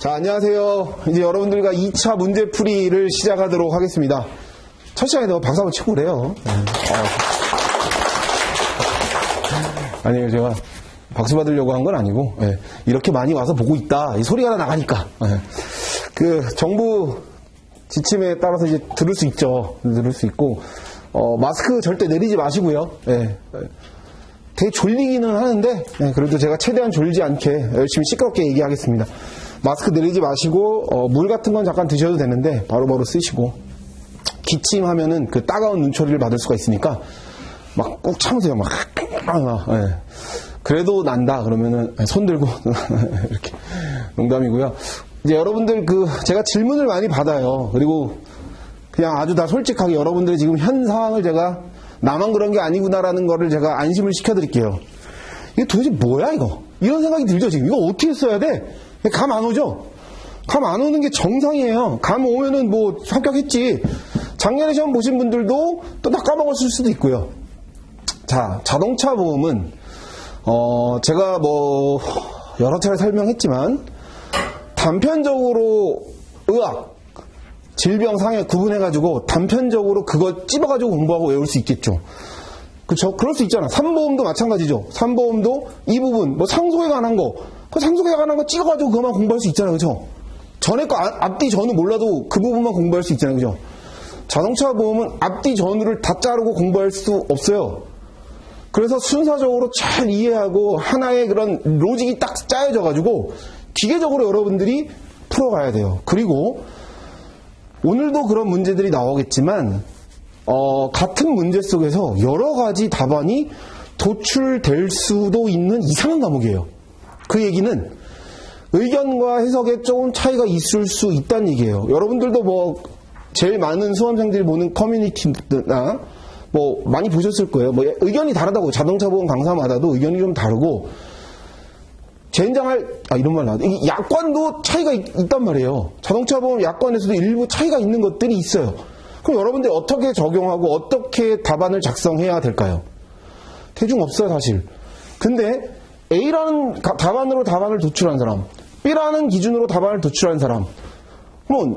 자, 안녕하세요. 이제 여러분들과 2차 문제풀이를 시작하도록 하겠습니다. 첫 시간에 너무 박수 한번 치고 그래요. 아니에요, 제가 박수 받으려고 한 건 아니고, 이렇게 많이 와서 보고 있다. 이 소리가 나가니까. 그 정부 지침에 따라서 이제 들을 수 있죠. 들을 수 있고, 마스크 절대 내리지 마시고요. 되게 졸리기는 하는데, 그래도 제가 최대한 졸지 않게 열심히 시끄럽게 얘기하겠습니다. 마스크 내리지 마시고, 물 같은 건 잠깐 드셔도 되는데, 바로바로 쓰시고, 기침하면은 그 따가운 눈초리를 받을 수가 있으니까, 막 꾹 참으세요. 막. 그래도 난다. 그러면은 손 들고, 이렇게. 농담이고요. 이제 여러분들 제가 질문을 많이 받아요. 그리고 그냥 아주 다 솔직하게 여러분들의 지금 현 상황을 제가 나만 그런 게 아니구나라는 거를 제가 안심을 시켜드릴게요. 이게 도대체 뭐야, 이거? 이런 생각이 들죠, 지금. 이거 어떻게 써야 돼? 감 안 오죠? 감 안 오는 게 정상이에요. 감 오면은 뭐 합격했지. 작년에 시험 보신 분들도 또 다 까먹었을 수도 있고요. 자, 자동차 보험은, 제가 뭐, 여러 차례 설명했지만, 단편적으로 의학, 질병, 상해 구분해가지고 단편적으로 그거 찝어가지고 공부하고 외울 수 있겠죠. 그쵸? 그럴 수 있잖아. 산보험도 마찬가지죠. 산보험도 이 부분, 뭐 상속에 관한 거, 그 상속에 관한 거 찍어가지고 그것만 공부할 수 있잖아요. 그쵸? 전에 거 앞뒤 전후 몰라도 그 부분만 공부할 수 있잖아요. 그죠? 자동차 보험은 앞뒤 전후를 다 자르고 공부할 수 없어요. 그래서 순서적으로 잘 이해하고 하나의 그런 로직이 딱 짜여져가지고 기계적으로 여러분들이 풀어가야 돼요. 그리고 오늘도 그런 문제들이 나오겠지만 같은 문제 속에서 여러 가지 답안이 도출될 수도 있는 이상한 과목이에요. 그 얘기는 의견과 해석에 조금 차이가 있을 수 있다는 얘기예요. 여러분들도 뭐 제일 많은 수험생들이 보는 커뮤니티나 뭐 많이 보셨을 거예요. 뭐 의견이 다르다고. 자동차 보험 강사마다도 의견이 좀 다르고 이런 말 나왔다. 약관도 차이가 있단 말이에요. 자동차 보험 약관에서도 일부 차이가 있는 것들이 있어요. 그럼 여러분들이 어떻게 적용하고 어떻게 답안을 작성해야 될까요? 대중 없어요, 사실. 근데 A라는 답안으로 답안을 도출한 사람, B라는 기준으로 답안을 도출한 사람, 뭐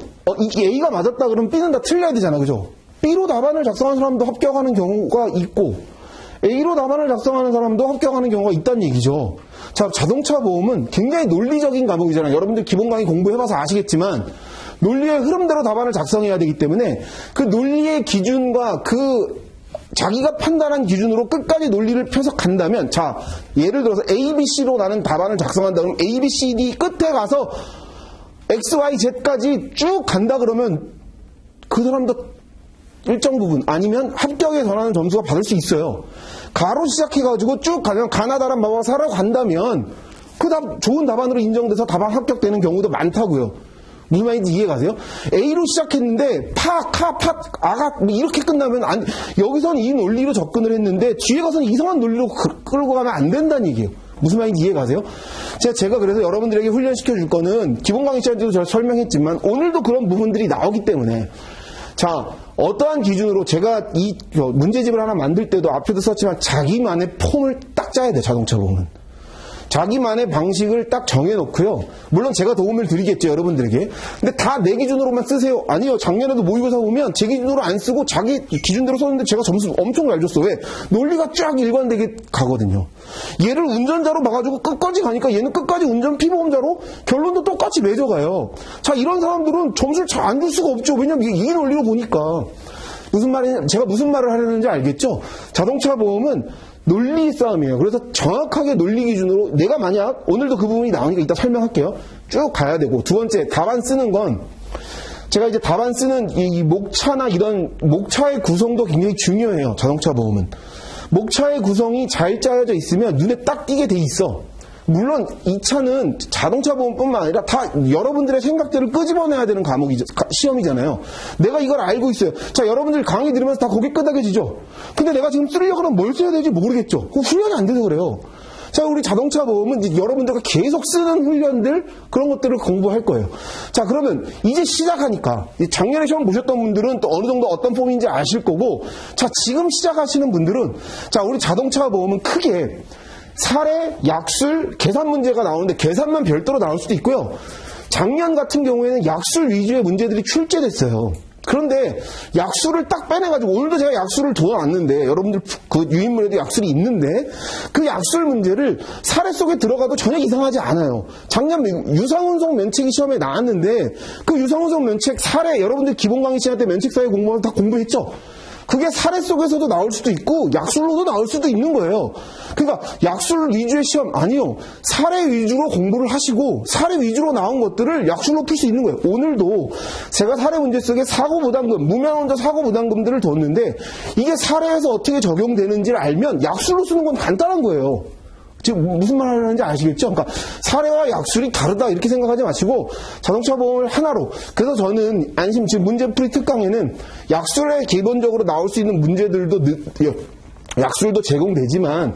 A가 맞았다 그러면 B는 다 틀려야 되잖아, 그죠? B로 답안을 작성한 사람도 합격하는 경우가 있고 A로 답안을 작성하는 사람도 합격하는 경우가 있다는 얘기죠. 자, 자동차 보험은 굉장히 논리적인 과목이잖아요. 여러분들 기본 강의 공부해봐서 아시겠지만 논리의 흐름대로 답안을 작성해야 되기 때문에 그 논리의 기준과 자기가 판단한 기준으로 끝까지 논리를 펴서 간다면, 자, 예를 들어서 A, B, C로 나는 답안을 작성한다 그러면 A, B, C, D 끝에 가서 X, Y, Z까지 쭉 간다 그러면 그 사람도 일정 부분 아니면 합격에 전하는 점수가 받을 수 있어요. 가로 시작해가지고 쭉 가면 가나다란 마법을 살아간다면 그 좋은 답안으로 인정돼서 답안 합격되는 경우도 많다고요. 무슨 말인지 이해가세요? A로 시작했는데 아가 이렇게 끝나면 여기서는 이 논리로 접근을 했는데 뒤에 가서는 이상한 논리로 끌고 가면 안 된다는 얘기예요. 무슨 말인지 이해가세요? 제가 그래서 여러분들에게 훈련시켜 줄 거는 기본 강의 시간 때도 제가 설명했지만 오늘도 그런 부분들이 나오기 때문에, 자, 어떠한 기준으로 제가 이 문제집을 하나 만들 때도 앞에도 썼지만 자기만의 폼을 딱 짜야 돼. 자동차 보험은 자기만의 방식을 딱 정해놓고요. 물론 제가 도움을 드리겠죠, 여러분들에게. 근데 다 내 기준으로만 쓰세요. 아니요. 작년에도 모의고사 보면 제 기준으로 안 쓰고 자기 기준대로 썼는데 제가 점수 엄청 잘 줬어. 왜? 논리가 쫙 일관되게 가거든요. 얘를 운전자로 봐가지고 끝까지 가니까 얘는 끝까지 운전 피보험자로 결론도 똑같이 맺어가요. 자, 이런 사람들은 점수를 잘 안 줄 수가 없죠. 왜냐면 이 논리로 보니까. 제가 무슨 말을 하려는지 알겠죠? 자동차 보험은 논리 싸움이에요. 그래서 정확하게 논리 기준으로 내가 만약 오늘도 그 부분이 나오니까 이따 설명할게요. 쭉 가야 되고, 두 번째 답안 쓰는 건 제가 이제 답안 쓰는 이 목차나 이런 목차의 구성도 굉장히 중요해요. 자동차 보험은 목차의 구성이 잘 짜여져 있으면 눈에 딱 띄게 돼 있어. 물론 이 차는 자동차 보험뿐만 아니라 다 여러분들의 생각들을 끄집어내야 되는 시험이잖아요. 내가 이걸 알고 있어요. 자, 여러분들 강의 들으면서 다 고개 끄덕여지죠. 근데 내가 지금 쓰려고 하면 뭘 써야 될지 모르겠죠. 훈련이 안 돼서 그래요. 자, 우리 자동차 보험은 이제 여러분들과 계속 쓰는 훈련들, 그런 것들을 공부할 거예요. 자, 그러면 이제 시작하니까 작년에 시험 보셨던 분들은 또 어느 정도 어떤 폼인지 아실 거고, 자, 지금 시작하시는 분들은, 자, 우리 자동차 보험은 크게 사례, 약술, 계산 문제가 나오는데 계산만 별도로 나올 수도 있고요. 작년 같은 경우에는 약술 위주의 문제들이 출제됐어요. 그런데 약술을 딱 빼내가지고 오늘도 제가 약술을 둬놨는데 여러분들 그 유인물에도 약술이 있는데 그 약술 문제를 사례 속에 들어가도 전혀 이상하지 않아요. 작년 유상운송 면책이 시험에 나왔는데 그 유상운송 면책 사례 여러분들 기본 강의 시간 때 면책사회 공부하면 다 공부했죠. 그게 사례 속에서도 나올 수도 있고 약술로도 나올 수도 있는 거예요. 그러니까 약술 위주의 시험 아니요. 사례 위주로 공부를 하시고 사례 위주로 나온 것들을 약술로 풀 수 있는 거예요. 오늘도 제가 사례 문제 속에 사고부담금, 무면허운전 사고부담금들을 뒀는데 이게 사례에서 어떻게 적용되는지를 알면 약술로 쓰는 건 간단한 거예요. 지금 무슨 말 하는지 아시겠죠? 그러니까 사례와 약술이 다르다 이렇게 생각하지 마시고 자동차 보험을 하나로. 그래서 저는 안심 지금 문제풀이 특강에는 약술에 기본적으로 나올 수 있는 문제들도 약술도 제공되지만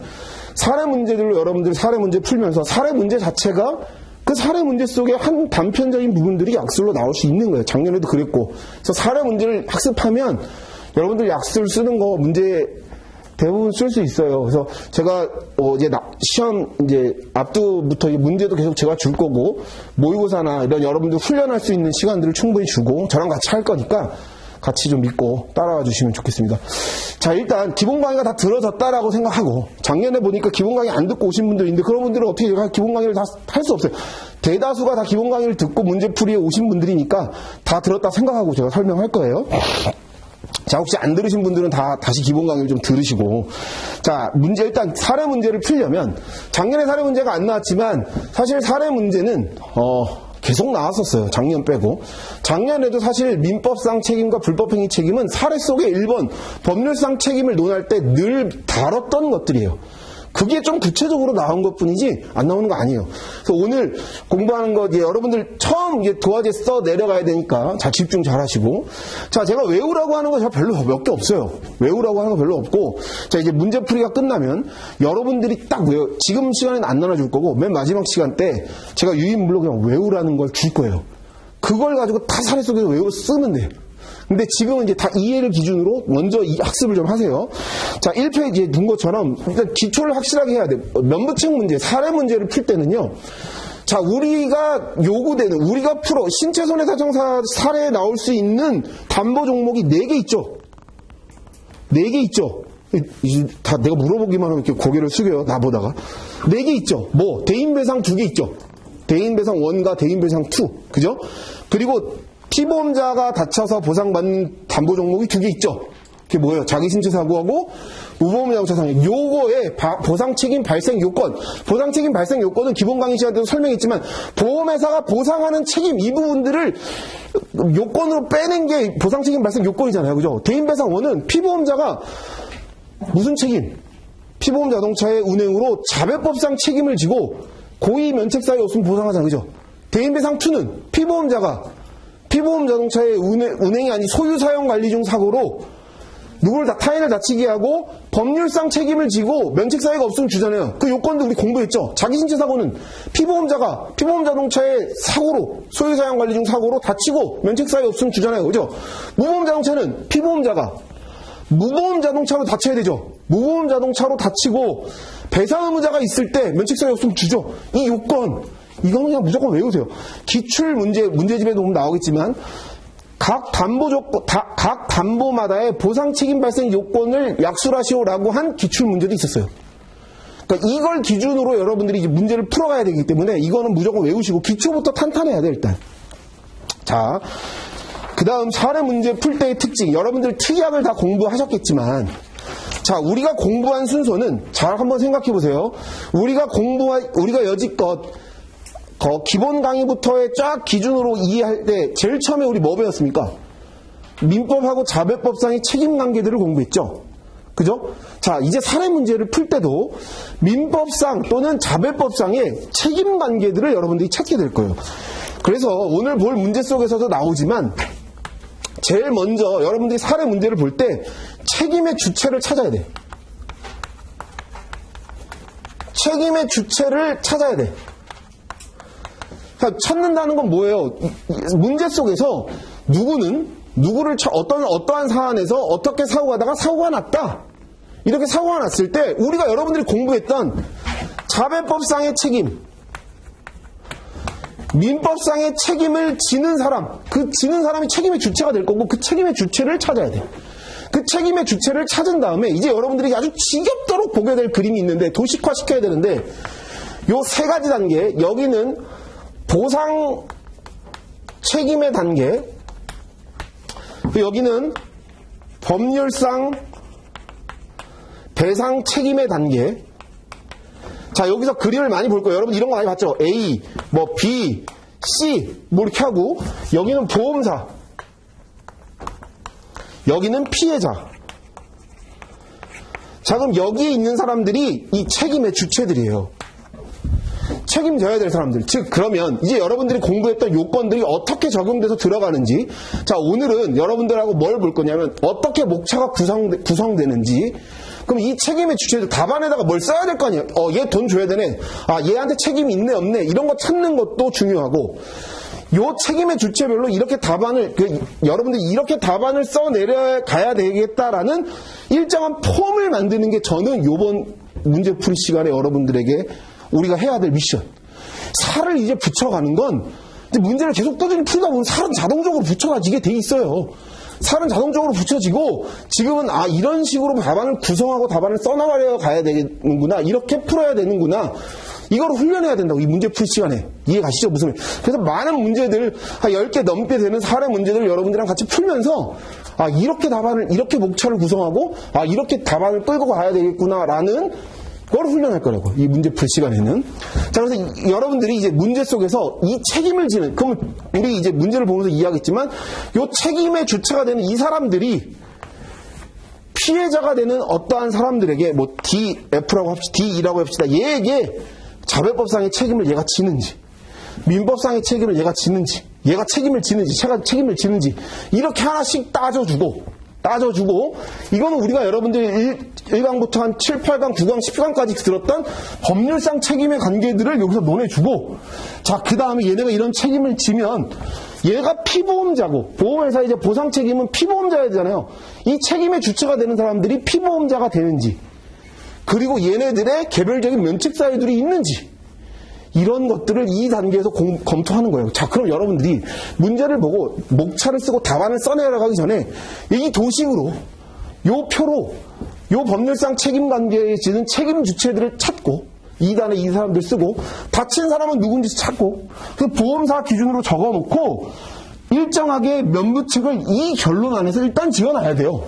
사례 문제들로 여러분들이 사례 문제 풀면서 사례 문제 자체가 그 사례 문제 속에 한 단편적인 부분들이 약술로 나올 수 있는 거예요. 작년에도 그랬고. 그래서 사례 문제를 학습하면 여러분들 약술 쓰는 거 문제 대부분 쓸 수 있어요. 그래서 제가 이제 시험 이제 앞두부터 문제도 계속 제가 줄 거고 모의고사나 이런 여러분들 훈련할 수 있는 시간들을 충분히 주고 저랑 같이 할 거니까 같이 좀 믿고 따라와 주시면 좋겠습니다. 자, 일단 기본 강의가 다 들어졌다라고 생각하고 작년에 보니까 기본 강의 안 듣고 오신 분들이 있는데 그런 분들은 어떻게 기본 강의를 다 할 수 없어요. 대다수가 다 기본 강의를 듣고 문제풀이에 오신 분들이니까 다 들었다 생각하고 제가 설명할 거예요. 자, 혹시 안 들으신 분들은 다시 기본 강의를 좀 들으시고. 자, 문제, 일단 사례 문제를 풀려면, 작년에 사례 문제가 안 나왔지만, 사실 사례 문제는, 계속 나왔었어요. 작년 빼고. 작년에도 사실 민법상 책임과 불법행위 책임은 사례 속에 1번 법률상 책임을 논할 때 늘 다뤘던 것들이에요. 그게 좀 구체적으로 나온 것 뿐이지 안 나오는 거 아니에요. 그래서 오늘 공부하는 거 이제 여러분들 처음 이제 도화지 써 내려가야 되니까 자 집중 잘 하시고. 자, 제가 외우라고 하는 거 제가 별로 몇 개 없어요. 외우라고 하는 거 별로 없고. 자, 이제 문제풀이가 끝나면 여러분들이 딱 지금 시간에는 안 나눠줄 거고 맨 마지막 시간 때 제가 유인물로 그냥 외우라는 걸 줄 거예요. 그걸 가지고 다 사례 속에서 외우고 쓰면 돼요. 근데 지금은 이제 다 이해를 기준으로 먼저 이 학습을 좀 하세요. 자, 1페이지에 둔 것처럼 일단 기초를 확실하게 해야 돼요. 면부책 문제, 사례 문제를 풀 때는요. 자, 우리가 요구되는, 우리가 풀어, 신체 손해사정사 사례에 나올 수 있는 담보 종목이 4개 있죠. 4개 있죠. 다 내가 물어보기만 하면 이렇게 고개를 숙여요. 나보다가. 4개 있죠. 뭐, 대인배상 2개 있죠. 대인배상 1과 대인배상 2. 그죠? 그리고 피보험자가 다쳐서 보상받는 담보 종목이 2개 있죠. 그게 뭐예요? 자기신체사고하고 무보험자동차상해. 요거의 보상책임 발생 요건. 보상책임 발생 요건은 기본 강의 시간 때도 설명했지만 보험회사가 보상하는 책임 이 부분들을 요건으로 빼낸 게 보상책임 발생 요건이잖아요. 그죠? 대인배상1은 피보험자가 무슨 책임? 피보험자동차의 운행으로 자배법상 책임을 지고 고의 면책사유 없으면 보상하잖아요. 그죠? 대인배상2는 피보험자동차의 운행이 아닌 소유사용관리 중 사고로 누구를 타인을 다치게 하고 법률상 책임을 지고 면책사유가 없으면 주잖아요. 그 요건도 우리 공부했죠. 자기신체사고는 피보험자가 피보험자동차의 사고로 소유사용관리 중 사고로 다치고 면책사유 없으면 주잖아요. 그죠? 무보험자동차는 피보험자가 무보험자동차로 다쳐야 되죠. 무보험자동차로 다치고 배상의무자가 있을 때 면책사유 없으면 주죠. 이 요건 이거는 그냥 무조건 외우세요. 기출 문제집에도 보면 나오겠지만, 각 담보마다의 보상 책임 발생 요건을 약술하시오라고 한 기출 문제도 있었어요. 그러니까 이걸 기준으로 여러분들이 이제 문제를 풀어가야 되기 때문에 이거는 무조건 외우시고 기초부터 탄탄해야 돼요, 일단. 자, 그 다음 사례 문제 풀 때의 특징. 여러분들 특이학을 다 공부하셨겠지만, 자, 우리가 공부한 순서는 잘 한번 생각해 보세요. 우리가 여지껏 기본 강의부터의 쫙 기준으로 이해할 때 제일 처음에 우리 뭐 배웠습니까? 민법하고 자배법상의 책임관계들을 공부했죠. 그죠? 자, 이제 사례 문제를 풀 때도 민법상 또는 자배법상의 책임관계들을 여러분들이 찾게 될 거예요. 그래서 오늘 볼 문제 속에서도 나오지만 제일 먼저 여러분들이 사례 문제를 볼 때 책임의 주체를 찾아야 돼. 책임의 주체를 찾아야 돼. 찾는다는 건 뭐예요? 문제 속에서 누구를 어떠한 사안에서 어떻게 사고하다가 사고가 났다. 이렇게 사고가 났을 때 우리가 여러분들이 공부했던 자배법상의 책임, 민법상의 책임을 지는 사람, 그 지는 사람이 책임의 주체가 될 거고 그 책임의 주체를 찾아야 돼. 그 책임의 주체를 찾은 다음에 이제 여러분들이 아주 지겹도록 보게 될 그림이 있는데 도식화시켜야 되는데 요 세 가지 단계, 여기는 보상 책임의 단계, 여기는 법률상 배상 책임의 단계. 자, 여기서 그림을 많이 볼 거예요. 여러분 이런 거 많이 봤죠? A, 뭐 B, C 뭐 이렇게 하고 여기는 보험사, 여기는 피해자. 자, 그럼 여기에 있는 사람들이 이 책임의 주체들이에요. 책임져야 될 사람들. 즉 그러면 이제 여러분들이 공부했던 요건들이 어떻게 적용돼서 들어가는지, 자 오늘은 여러분들하고 뭘 볼 거냐면 어떻게 목차가 구성되는지. 그럼 이 책임의 주체들 답안에다가 뭘 써야 될 거 아니에요. 얘 돈 줘야 되네. 아, 얘한테 책임이 있네 없네 이런 거 찾는 것도 중요하고, 요 책임의 주체별로 이렇게 답안을 여러분들이 이렇게 답안을 써내려가야 되겠다라는 일정한 폼을 만드는 게 저는 요번 문제풀이 시간에 여러분들에게 우리가 해야 될 미션. 살을 이제 붙여가는 건 이제 문제를 계속 꾸준히 풀다 보면 살은 자동적으로 붙여가지게 돼 있어요. 살은 자동적으로 붙여지고 지금은 이런 식으로 답안을 구성하고 답안을 써나가려 가야 되는구나, 이렇게 풀어야 되는구나, 이거를 훈련해야 된다고. 이 문제풀이 시간에 이해 가시죠? 무슨 그래서 많은 문제들 한 10개 넘게 되는 사례 문제들을 여러분들이랑 같이 풀면서 이렇게 답안을 이렇게 목차를 구성하고 이렇게 답안을 끌고 가야 되겠구나라는 그걸 훈련할 거라고, 이 문제풀이 시간에는. 자, 그래서 여러분들이 이제 문제 속에서 이 책임을 지는, 그럼 우리 이제 문제를 보면서 이해하겠지만, 요 책임의 주체가 되는 이 사람들이 피해자가 되는 어떠한 사람들에게, 뭐 DF라고 합시다, D라고 합시다. 얘에게 자별법상의 책임을 얘가 지는지, 민법상의 책임을 얘가 지는지, 얘가 책임을 지는지, 제가 책임을 지는지, 이렇게 하나씩 따져주고, 이거는 우리가 여러분들이 1강부터 한 7, 8강, 9강, 10강까지 들었던 법률상 책임의 관계들을 여기서 논해주고, 자, 그 다음에 얘네가 이런 책임을 지면 얘가 피보험자고, 보험회사 이제 보상 책임은 피보험자야 되잖아요. 이 책임의 주체가 되는 사람들이 피보험자가 되는지, 그리고 얘네들의 개별적인 면책 사유들이 있는지, 이런 것들을 이 단계에서 검토하는 거예요. 자, 그럼 여러분들이 문제를 보고 목차를 쓰고 답안을 써내려가기 전에 이 도식으로, 요 표로, 요 법률상 책임 관계에 지는 책임 주체들을 찾고, 2단에 이 사람들 쓰고, 다친 사람은 누군지 찾고, 그 보험사 기준으로 적어놓고 일정하게 면부책을 이 결론 안에서 일단 지어놔야 돼요.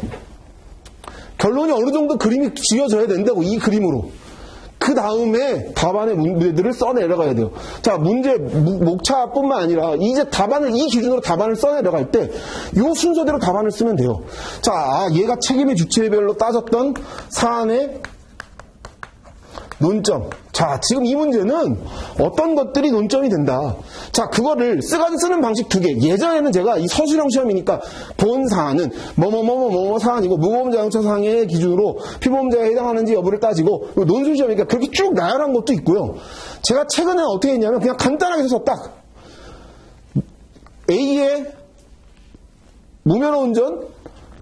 결론이 어느 정도 그림이 지어져야 된다고, 이 그림으로. 그 다음에 답안의 문제들을 써내려가야 돼요. 자, 문제 목차뿐만 아니라 이제 답안을 이 기준으로 답안을 써내려갈 때 이 순서대로 답안을 쓰면 돼요. 자, 얘가 책임의 주체별로 따졌던 사안의 논점. 자, 지금 이 문제는 어떤 것들이 논점이 된다. 자, 그거를 쓰는 방식 2개. 예전에는 제가 이 서술형 시험이니까 본 사안은 뭐뭐 사안이고 무보험자동차 상해 기준으로 피보험자에 해당하는지 여부를 따지고, 논술 시험이니까 그렇게 쭉 나열한 것도 있고요. 제가 최근에 어떻게 했냐면 그냥 간단하게 해서 딱 A의 무면허 운전,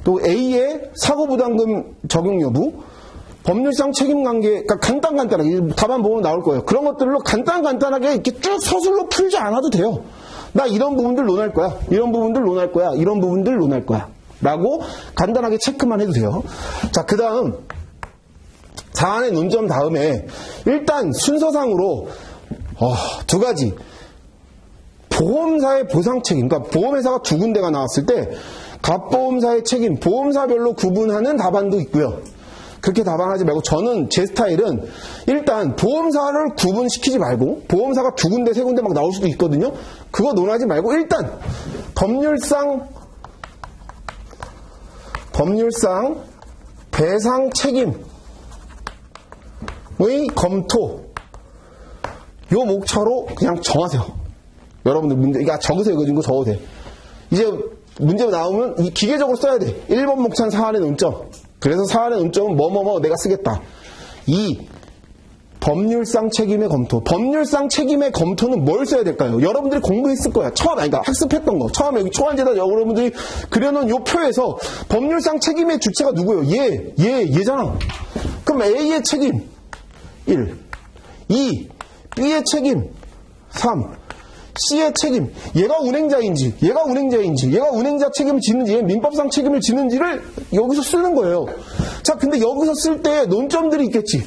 또 A의 사고부담금 적용 여부, 법률상 책임관계, 그러니까 간단하게 답안 보면 나올 거예요. 그런 것들로 간단하게 이렇게 쭉 서술로 풀지 않아도 돼요. 나 이런 부분들 논할 거야, 이런 부분들 논할 거야, 이런 부분들 논할 거야 라고 간단하게 체크만 해도 돼요. 자, 그 다음 사안의 논점 다음에 일단 순서상으로 2가지, 보험사의 보상 책임, 그러니까 보험회사가 2군데가 나왔을 때 갑보험사의 책임, 보험사별로 구분하는 답안도 있고요. 그렇게 답안하지 말고, 저는 제 스타일은 일단 보험사를 구분시키지 말고, 보험사가 2군데 3군데 막 나올 수도 있거든요. 그거 논하지 말고 일단 법률상 배상 책임의 검토, 요 목차로 그냥 정하세요. 여러분들 문제 이거 적으세요. 이거 적어도 돼. 이제 문제 나오면 이 기계적으로 써야 돼. 1번 목차는 사안의 논점. 그래서 사안의 논점은 뭐뭐뭐 내가 쓰겠다. 2. 법률상 책임의 검토. 법률상 책임의 검토는 뭘 써야 될까요? 여러분들이 공부했을 거야. 그러니까 학습했던 거. 처음에 여기 초안지에다 여러분들이 그려놓은 요 표에서 법률상 책임의 주체가 누구예요? 얘잖아. 그럼 A의 책임 1. 2. B의 책임 3. C의 책임, 얘가 운행자인지, 얘가 운행자 책임을 지는지, 얘 민법상 책임을 지는지를 여기서 쓰는 거예요. 자, 근데 여기서 쓸 때 논점들이 있겠지.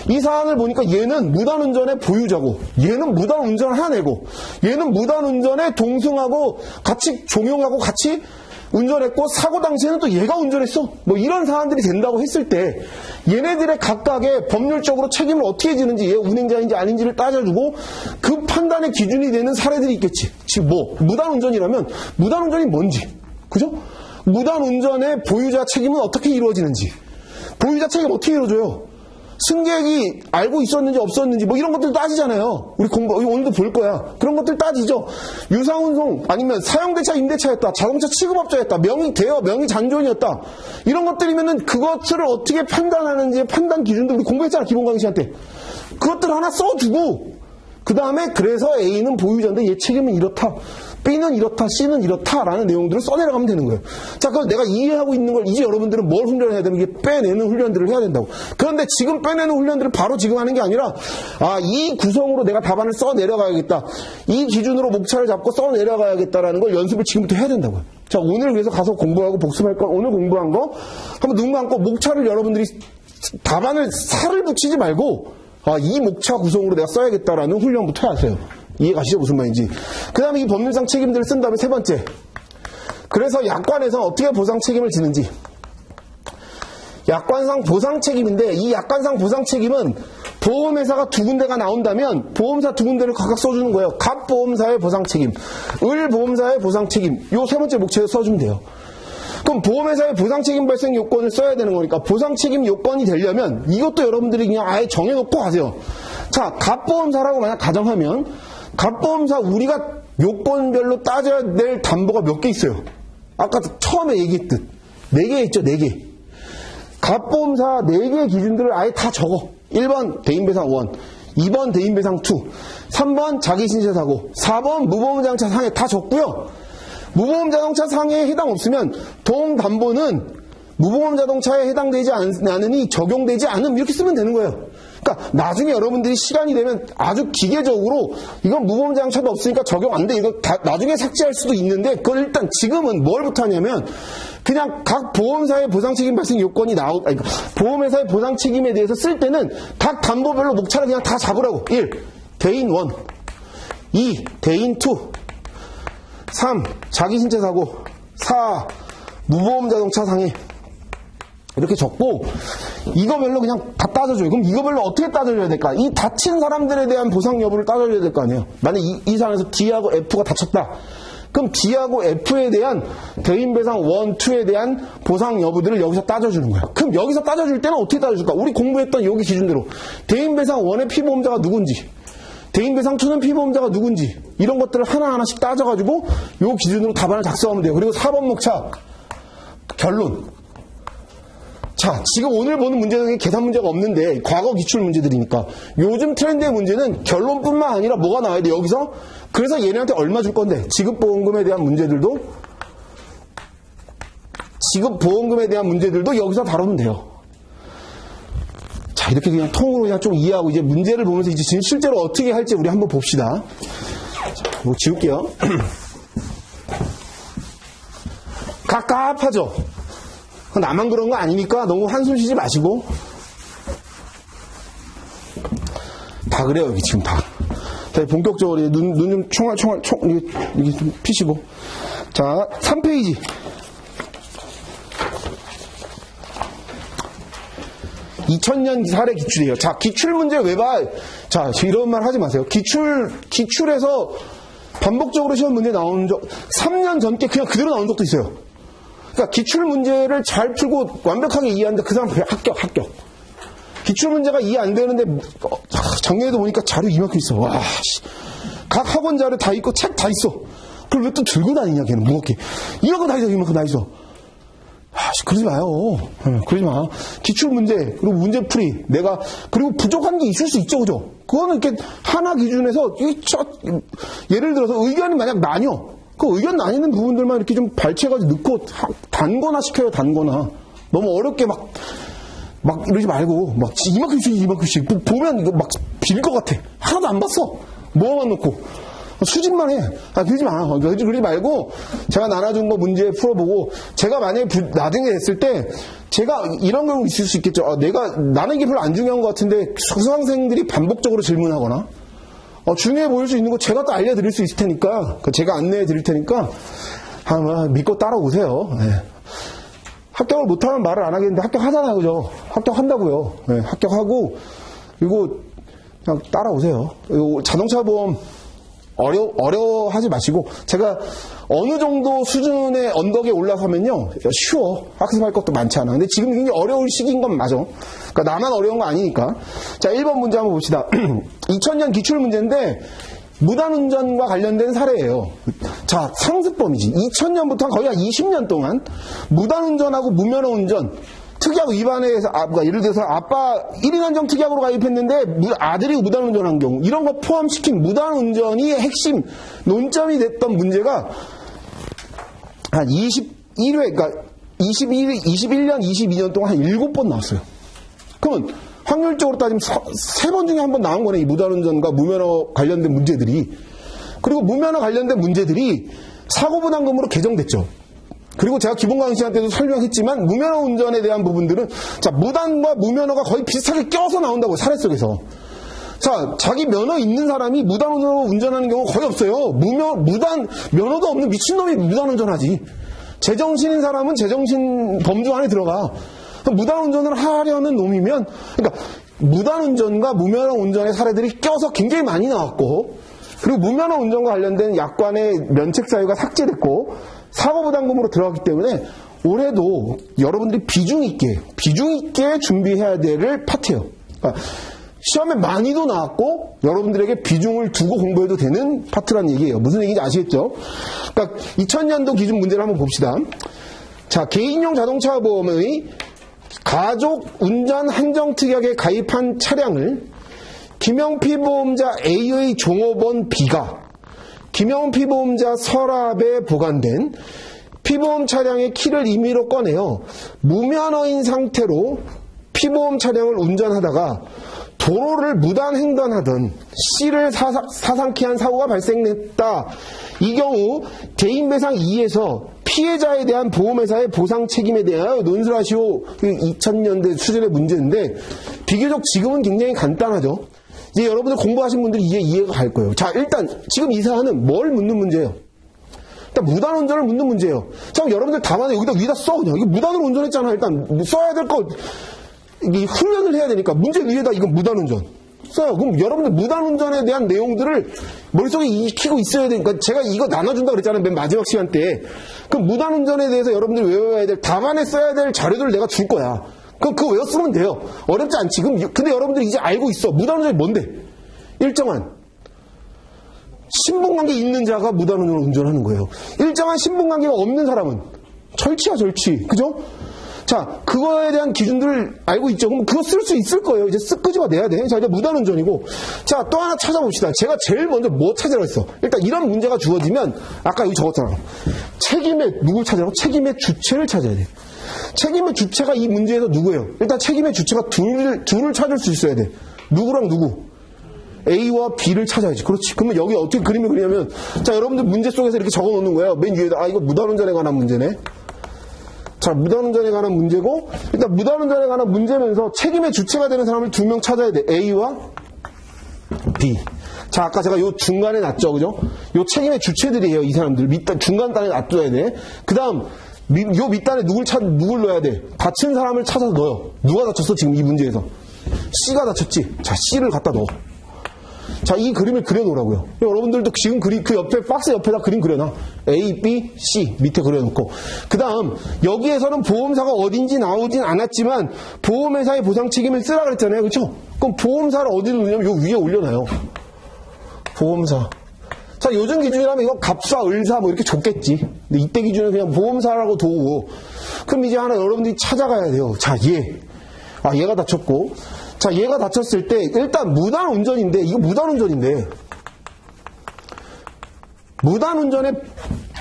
이 사안을 보니까 얘는 무단운전의 보유자고, 얘는 무단운전을 한 애고, 얘는 무단운전에 동승하고 같이 종용하고 같이 운전했고, 사고 당시에는 또 얘가 운전했어. 뭐 이런 사안들이 된다고 했을 때 얘네들의 각각의 법률적으로 책임을 어떻게 지는지, 얘 운행자인지 아닌지를 따져주고 그 판단의 기준이 되는 사례들이 있겠지. 즉 뭐 무단운전이라면 무단운전이 뭔지, 그죠? 무단운전의 보유자 책임은 어떻게 이루어지는지, 보유자 책임 어떻게 이루어져요? 승객이 알고 있었는지 없었는지 뭐 이런 것들 따지잖아요. 우리 오늘도 볼 거야. 그런 것들 따지죠. 유상운송 아니면 사용대차 임대차였다, 자동차 취급업자였다, 명의 대여 명의 잔존이었다, 이런 것들이면은 그것을 어떻게 판단하는지의 판단 기준도 우리 공부했잖아, 기본 강의 시간 때. 그것들 하나 써두고 그 다음에 그래서 A는 보유자인데 얘 책임은 이렇다, B는 이렇다, C는 이렇다라는 내용들을 써내려가면 되는 거예요. 자, 그럼 내가 이해하고 있는 걸 이제 여러분들은 뭘 훈련해야 되면 이게 빼내는 훈련들을 해야 된다고. 그런데 지금 빼내는 훈련들을 바로 지금 하는 게 아니라, 아, 이 구성으로 내가 답안을 써내려가야겠다, 이 기준으로 목차를 잡고 써내려가야겠다라는 걸 연습을 지금부터 해야 된다고요. 자, 오늘 그래서 가서 공부하고 복습할 건 오늘 공부한 거 한번 눈 감고 목차를 여러분들이 답안을 살을 붙이지 말고, 아, 이 목차 구성으로 내가 써야겠다라는 훈련부터 하세요. 이해 가시죠? 무슨 말인지. 그 다음에 이 법률상 책임들을 쓴 다음에 세 번째. 그래서 약관에서 어떻게 보상 책임을 지는지. 약관상 보상 책임인데, 이 약관상 보상 책임은 보험회사가 두 군데가 나온다면 보험사 두 군데를 각각 써주는 거예요. 갑보험사의 보상 책임, 을보험사의 보상 책임. 요 세 번째 목차에 써주면 돼요. 그럼 보험회사의 보상책임 발생 요건을 써야 되는 거니까 보상책임 요건이 되려면 이것도 여러분들이 그냥 아예 정해놓고 가세요. 자, 갑보험사라고 만약 가정하면 갑보험사 우리가 요건별로 따져야 될 담보가 몇 개 있어요. 아까 처음에 얘기했듯 4개 있죠. 4개. 갑보험사 4개의 기준들을 아예 다 적어. 1번 대인배상 1, 2번 대인배상 2, 3번 자기신체사고, 4번 무보험자동차 상해 다 적고요. 무보험자동차 상해에 해당 없으면 동담보는 무보험자동차에 해당되지 않으니 적용되지 않음, 이렇게 쓰면 되는 거예요. 그러니까 나중에 여러분들이 시간이 되면 아주 기계적으로 이건 무보험자동차도 없으니까 적용 안 돼, 이거 나중에 삭제할 수도 있는데, 그걸 일단 지금은 뭘부터 하냐면 그냥 각 보험사의 보상책임 발생 요건이 보험회사의 보상책임에 대해서 쓸 때는 각 담보별로 목차를 그냥 다 잡으라고. 1. 대인 1, 2. 대인 2, 3. 자기신체사고, 4. 무보험자동차 상해. 이렇게 적고 이거별로 그냥 다 따져줘요. 그럼 이거별로 어떻게 따져줘야 될까? 이 다친 사람들에 대한 보상 여부를 따져줘야 될 거 아니에요. 만약 이 사안에서 D하고 F가 다쳤다, 그럼 D하고 F에 대한 대인배상 1, 2에 대한 보상 여부들을 여기서 따져주는 거예요. 그럼 여기서 따져줄 때는 어떻게 따져줄까? 우리 공부했던 여기 기준대로 대인배상 1의 피보험자가 누군지, 대인배상 2는 피보험자가 누군지, 이런 것들을 하나하나씩 따져가지고 요 기준으로 답안을 작성하면 돼요. 그리고 4번 목차 결론. 자, 지금 오늘 보는 문제는 계산 문제가 없는데 과거 기출 문제들이니까 요즘 트렌드의 문제는 결론뿐만 아니라 뭐가 나와야 돼 여기서. 그래서 얘네한테 얼마 줄 건데, 지급보험금에 대한 문제들도 여기서 다루면 돼요. 자, 이렇게 그냥 통으로 그냥 좀 이해하고 이제 문제를 보면서 이제 지금 실제로 어떻게 할지 우리 한번 봅시다. 자, 이거 지울게요. 갑갑하죠? 나만 그런 거 아니니까 너무 한숨 쉬지 마시고. 다 그래요, 여기 지금 다. 자, 본격적으로 눈 좀 총알, 이게 좀 피시고. 자, 3페이지. 2000년 사례 기출이에요. 자, 기출 문제 왜 봐? 자, 이런 말 하지 마세요. 기출에서 반복적으로 시험 문제 나오는 3년 전께 그냥 그대로 나온 적도 있어요. 그러니까 기출 문제를 잘 풀고 완벽하게 이해하는데 그 사람 합격. 기출 문제가 이해 안 되는데 작년에도 보니까 자료 이만큼 있어. 와, 각 학원 자료 다 있고 책 다 있어. 그걸 왜 또 들고 다니냐, 걔는 무겁게. 이만큼 다 있어, 이만큼 다 있어. 그러지 마요. 그러지 마. 기출 문제, 그리고 문제풀이, 그리고 부족한 게 있을 수 있죠, 그죠? 그거는 이렇게 하나 기준에서, 예를 들어서 의견이 만약 나뉘어. 그 의견 나뉘는 부분들만 이렇게 좀 발췌해가지고 넣고 단거나 시켜요, 단거나. 너무 어렵게 막 이러지 말고, 이만큼씩 보면 이거 막 빌 것 같아. 하나도 안 봤어. 뭐만 놓고. 수집만 해. 그러지 마. 그러지 말고 제가 나눠준 거 문제 풀어보고 제가 만약에 나중에 됐을 때 제가 이런 경우 있을 수 있겠죠. 나는 이게 별로 안 중요한 것 같은데 수강생들이 반복적으로 질문하거나 중요해 보일 수 있는 거 제가 또 알려드릴 수 있을 테니까 제가 안내해 드릴 테니까 믿고 따라오세요. 네. 합격을 못하면 말을 안 하겠는데 합격하잖아요. 그죠? 합격한다고요. 네, 합격하고 그리고 그냥 따라오세요. 자동차 보험 어려워하지 마시고 제가 어느 정도 수준의 언덕에 올라가면요 쉬워. 학습할 것도 많지 않아. 근데 지금 굉장히 어려울 시기인 건 맞아. 그러니까 나만 어려운 거 아니니까. 자, 1번 문제 한번 봅시다. 2000년 기출 문제인데 무단운전과 관련된 사례예요. 자, 상습범이지. 2000년부터 거의 한 20년 동안 무단운전하고 무면허 운전 특약 위반에 의해서 예를 들어서 아빠 1인 한정 특약으로 가입했는데 아들이 무단운전한 경우 이런 거 포함시킨 무단운전이 핵심 논점이 됐던 문제가 한 21회 그러니까 21년 22년 동안 한 7번 나왔어요. 그러면 확률적으로 따지면 3번 중에 한 번 나온 거네. 이 무단운전과 무면허 관련된 문제들이. 그리고 무면허 관련된 문제들이 사고부담금으로 개정됐죠. 그리고 제가 기본 강의 시간 때도 설명했지만 무면허 운전에 대한 부분들은 자 무단과 무면허가 거의 비슷하게 껴서 나온다고 사례 속에서. 자 자기 면허 있는 사람이 무단운전으로 운전하는 경우 거의 없어요. 무단 면허도 없는 미친놈이 무단운전하지. 제정신인 사람은 제정신 범주 안에 들어가. 무단운전을 하려는 놈이면 그러니까 무단운전과 무면허 운전의 사례들이 껴서 굉장히 많이 나왔고 그리고 무면허 운전과 관련된 약관의 면책 사유가 삭제됐고 사고부담금으로 들어갔기 때문에 올해도 여러분들이 비중 있게 준비해야 될 파트예요. 그러니까 시험에 많이도 나왔고 여러분들에게 비중을 두고 공부해도 되는 파트란 얘기예요. 무슨 얘기인지 아시겠죠? 그러니까 2000년도 기준 문제를 한번 봅시다. 자, 개인용 자동차 보험의 가족 운전 한정특약에 가입한 차량을 김영피 보험자 A의 종업원 B가 김영피 보험자 서랍에 보관된 피보험 차량의 키를 임의로 꺼내어 무면허인 상태로 피보험 차량을 운전하다가 도로를 무단 횡단하던 C를 사상케 한 사고가 발생했다. 이 경우 개인배상 2에서 피해자에 대한 보험회사의 보상 책임에 대하여 논술하시오. 2000년대 수준의 문제인데 비교적 지금은 굉장히 간단하죠. 이제 여러분들 공부하신 분들이 이해가 갈 거예요. 자, 일단 지금 이 사안은 뭘 묻는 문제예요? 일단 무단운전을 묻는 문제예요. 자, 그럼 여러분들 답안에 여기다 위에다 써 그냥. 이거 무단으로 운전했잖아. 일단 써야 될 거 훈련을 해야 되니까 문제 위에다 이거 무단운전 써요. 그럼 여러분들 무단운전에 대한 내용들을 머릿속에 익히고 있어야 되니까 제가 이거 나눠준다 그랬잖아요. 맨 마지막 시간 때. 그럼 무단운전에 대해서 여러분들이 외워야 될 답안에 써야 될 자료들을 내가 줄 거야. 그거 외웠으면 돼요. 어렵지 않지. 근데 여러분들이 이제 알고 있어. 무단운전이 뭔데? 일정한 신분관계 있는 자가 무단운전을 운전하는 거예요. 일정한 신분관계가 없는 사람은 절치야 절치. 그죠? 자, 그거에 대한 기준들을 알고 있죠. 그럼 그거 쓸 수 있을 거예요. 이제 끄집어내야 돼. 자, 이제 무단운전이고. 자, 또 하나 찾아봅시다. 제가 제일 먼저 뭐 찾으라고 했어? 일단 이런 문제가 주어지면 아까 여기 적었잖아. 책임의 누굴 찾으라고? 책임의 주체를 찾아야 돼. 책임의 주체가 이 문제에서 누구예요? 일단 책임의 주체가 둘을 찾을 수 있어야 돼. 누구랑 누구? A와 B를 찾아야지. 그렇지. 그러면 여기 어떻게 그림을 그리냐면 자, 여러분들 문제 속에서 이렇게 적어 놓는 거예요. 맨 위에다. 이거 무단운전에 관한 문제네. 자, 무단운전에 관한 문제고 일단 무단운전에 관한 문제면서 책임의 주체가 되는 사람을 2명 찾아야 돼. A와 B. 자, 아까 제가 요 중간에 놨죠. 그죠? 요 책임의 주체들이에요. 이 사람들. 중간 단에 놔둬야 돼. 그 다음 요 밑단에 누굴 넣어야 돼? 다친 사람을 찾아서 넣어요. 누가 다쳤어? 지금 이 문제에서. C가 다쳤지? 자, C를 갖다 넣어. 자, 이 그림을 그려놓으라고요. 여러분들도 지금 그 옆에, 박스 옆에다 그림 그려놔. A, B, C 밑에 그려놓고. 그 다음, 여기에서는 보험사가 어딘지 나오진 않았지만, 보험회사의 보상 책임을 쓰라 그랬잖아요. 그쵸? 그럼 보험사를 어디로 넣냐면, 요 위에 올려놔요. 보험사. 자, 요즘 기준이라면 이거 갑사, 을사 뭐 이렇게 줬겠지. 근데 이때 기준은 그냥 보험사라고 도우고. 그럼 이제 하나 여러분들이 찾아가야 돼요. 자, 얘가 다쳤고. 자, 얘가 다쳤을 때 일단 무단운전인데 이거 무단운전인데 무단운전의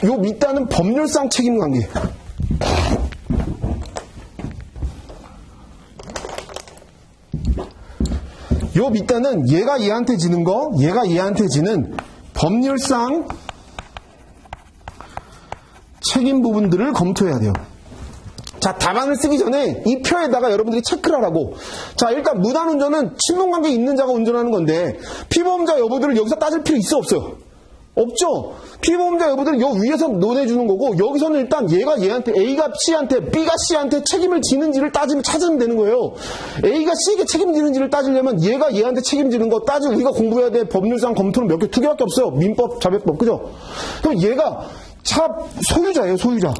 요 밑단은 법률상 책임관계. 요 밑단은 얘가 얘한테 지는 거, 얘가 얘한테 지는 법률상 책임 부분들을 검토해야 돼요. 자, 답안을 쓰기 전에 이 표에다가 여러분들이 체크를 하라고. 자, 일단 무단운전은 친분관계 있는 자가 운전하는 건데 피보험자 여부들을 여기서 따질 필요 있어 없어요? 없죠. 피보험자 여부들은 여 위에서 논해주는 거고 여기서는 일단 얘가 얘한테 A가 C한테 B가 C한테 책임을 지는지를 찾으면 되는 거예요. A가 C에게 책임지는지를 따지려면 얘가 얘한테 책임지는 거 우리가 공부해야 돼. 법률상 검토는 몇 개, 2개밖에 없어요. 민법, 자백법, 그죠? 그럼 얘가 차 소유자예요, 소유자.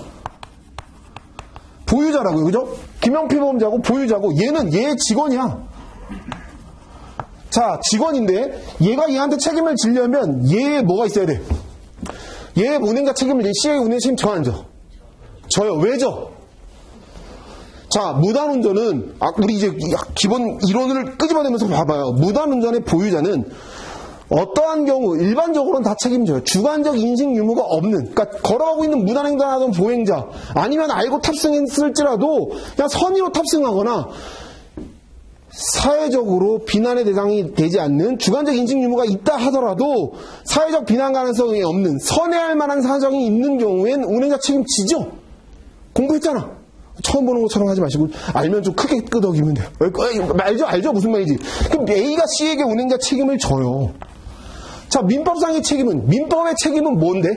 보유자라고요, 그죠? 김영피보험자고 보유자고 얘는 얘의 직원이야. 자, 직원인데 얘가 얘한테 책임을 지려면 얘에 뭐가 있어야 돼? 얘의 운행자 책임을 C의 운행 책임 저 안 져? 저요. 왜 져? 자, 무단운전은 우리 이제 기본 이론을 끄집어내면서 봐봐요. 무단운전의 보유자는 어떠한 경우 일반적으로는 다 책임져요. 주관적 인식 유무가 없는, 그러니까 걸어가고 있는 무단횡단하던 보행자 아니면 알고 탑승했을지라도 그냥 선의로 탑승하거나 사회적으로 비난의 대상이 되지 않는 주관적 인식 유무가 있다 하더라도 사회적 비난 가능성이 없는 선회할 만한 사정이 있는 경우엔 운행자 책임지죠. 공부했잖아. 처음 보는 것처럼 하지 마시고 알면 좀 크게 끄덕이면 돼요. 알죠 무슨 말인지. 그럼 A가 C에게 운행자 책임을 져요. 자, 민법상의 책임은, 민법의 책임은 뭔데?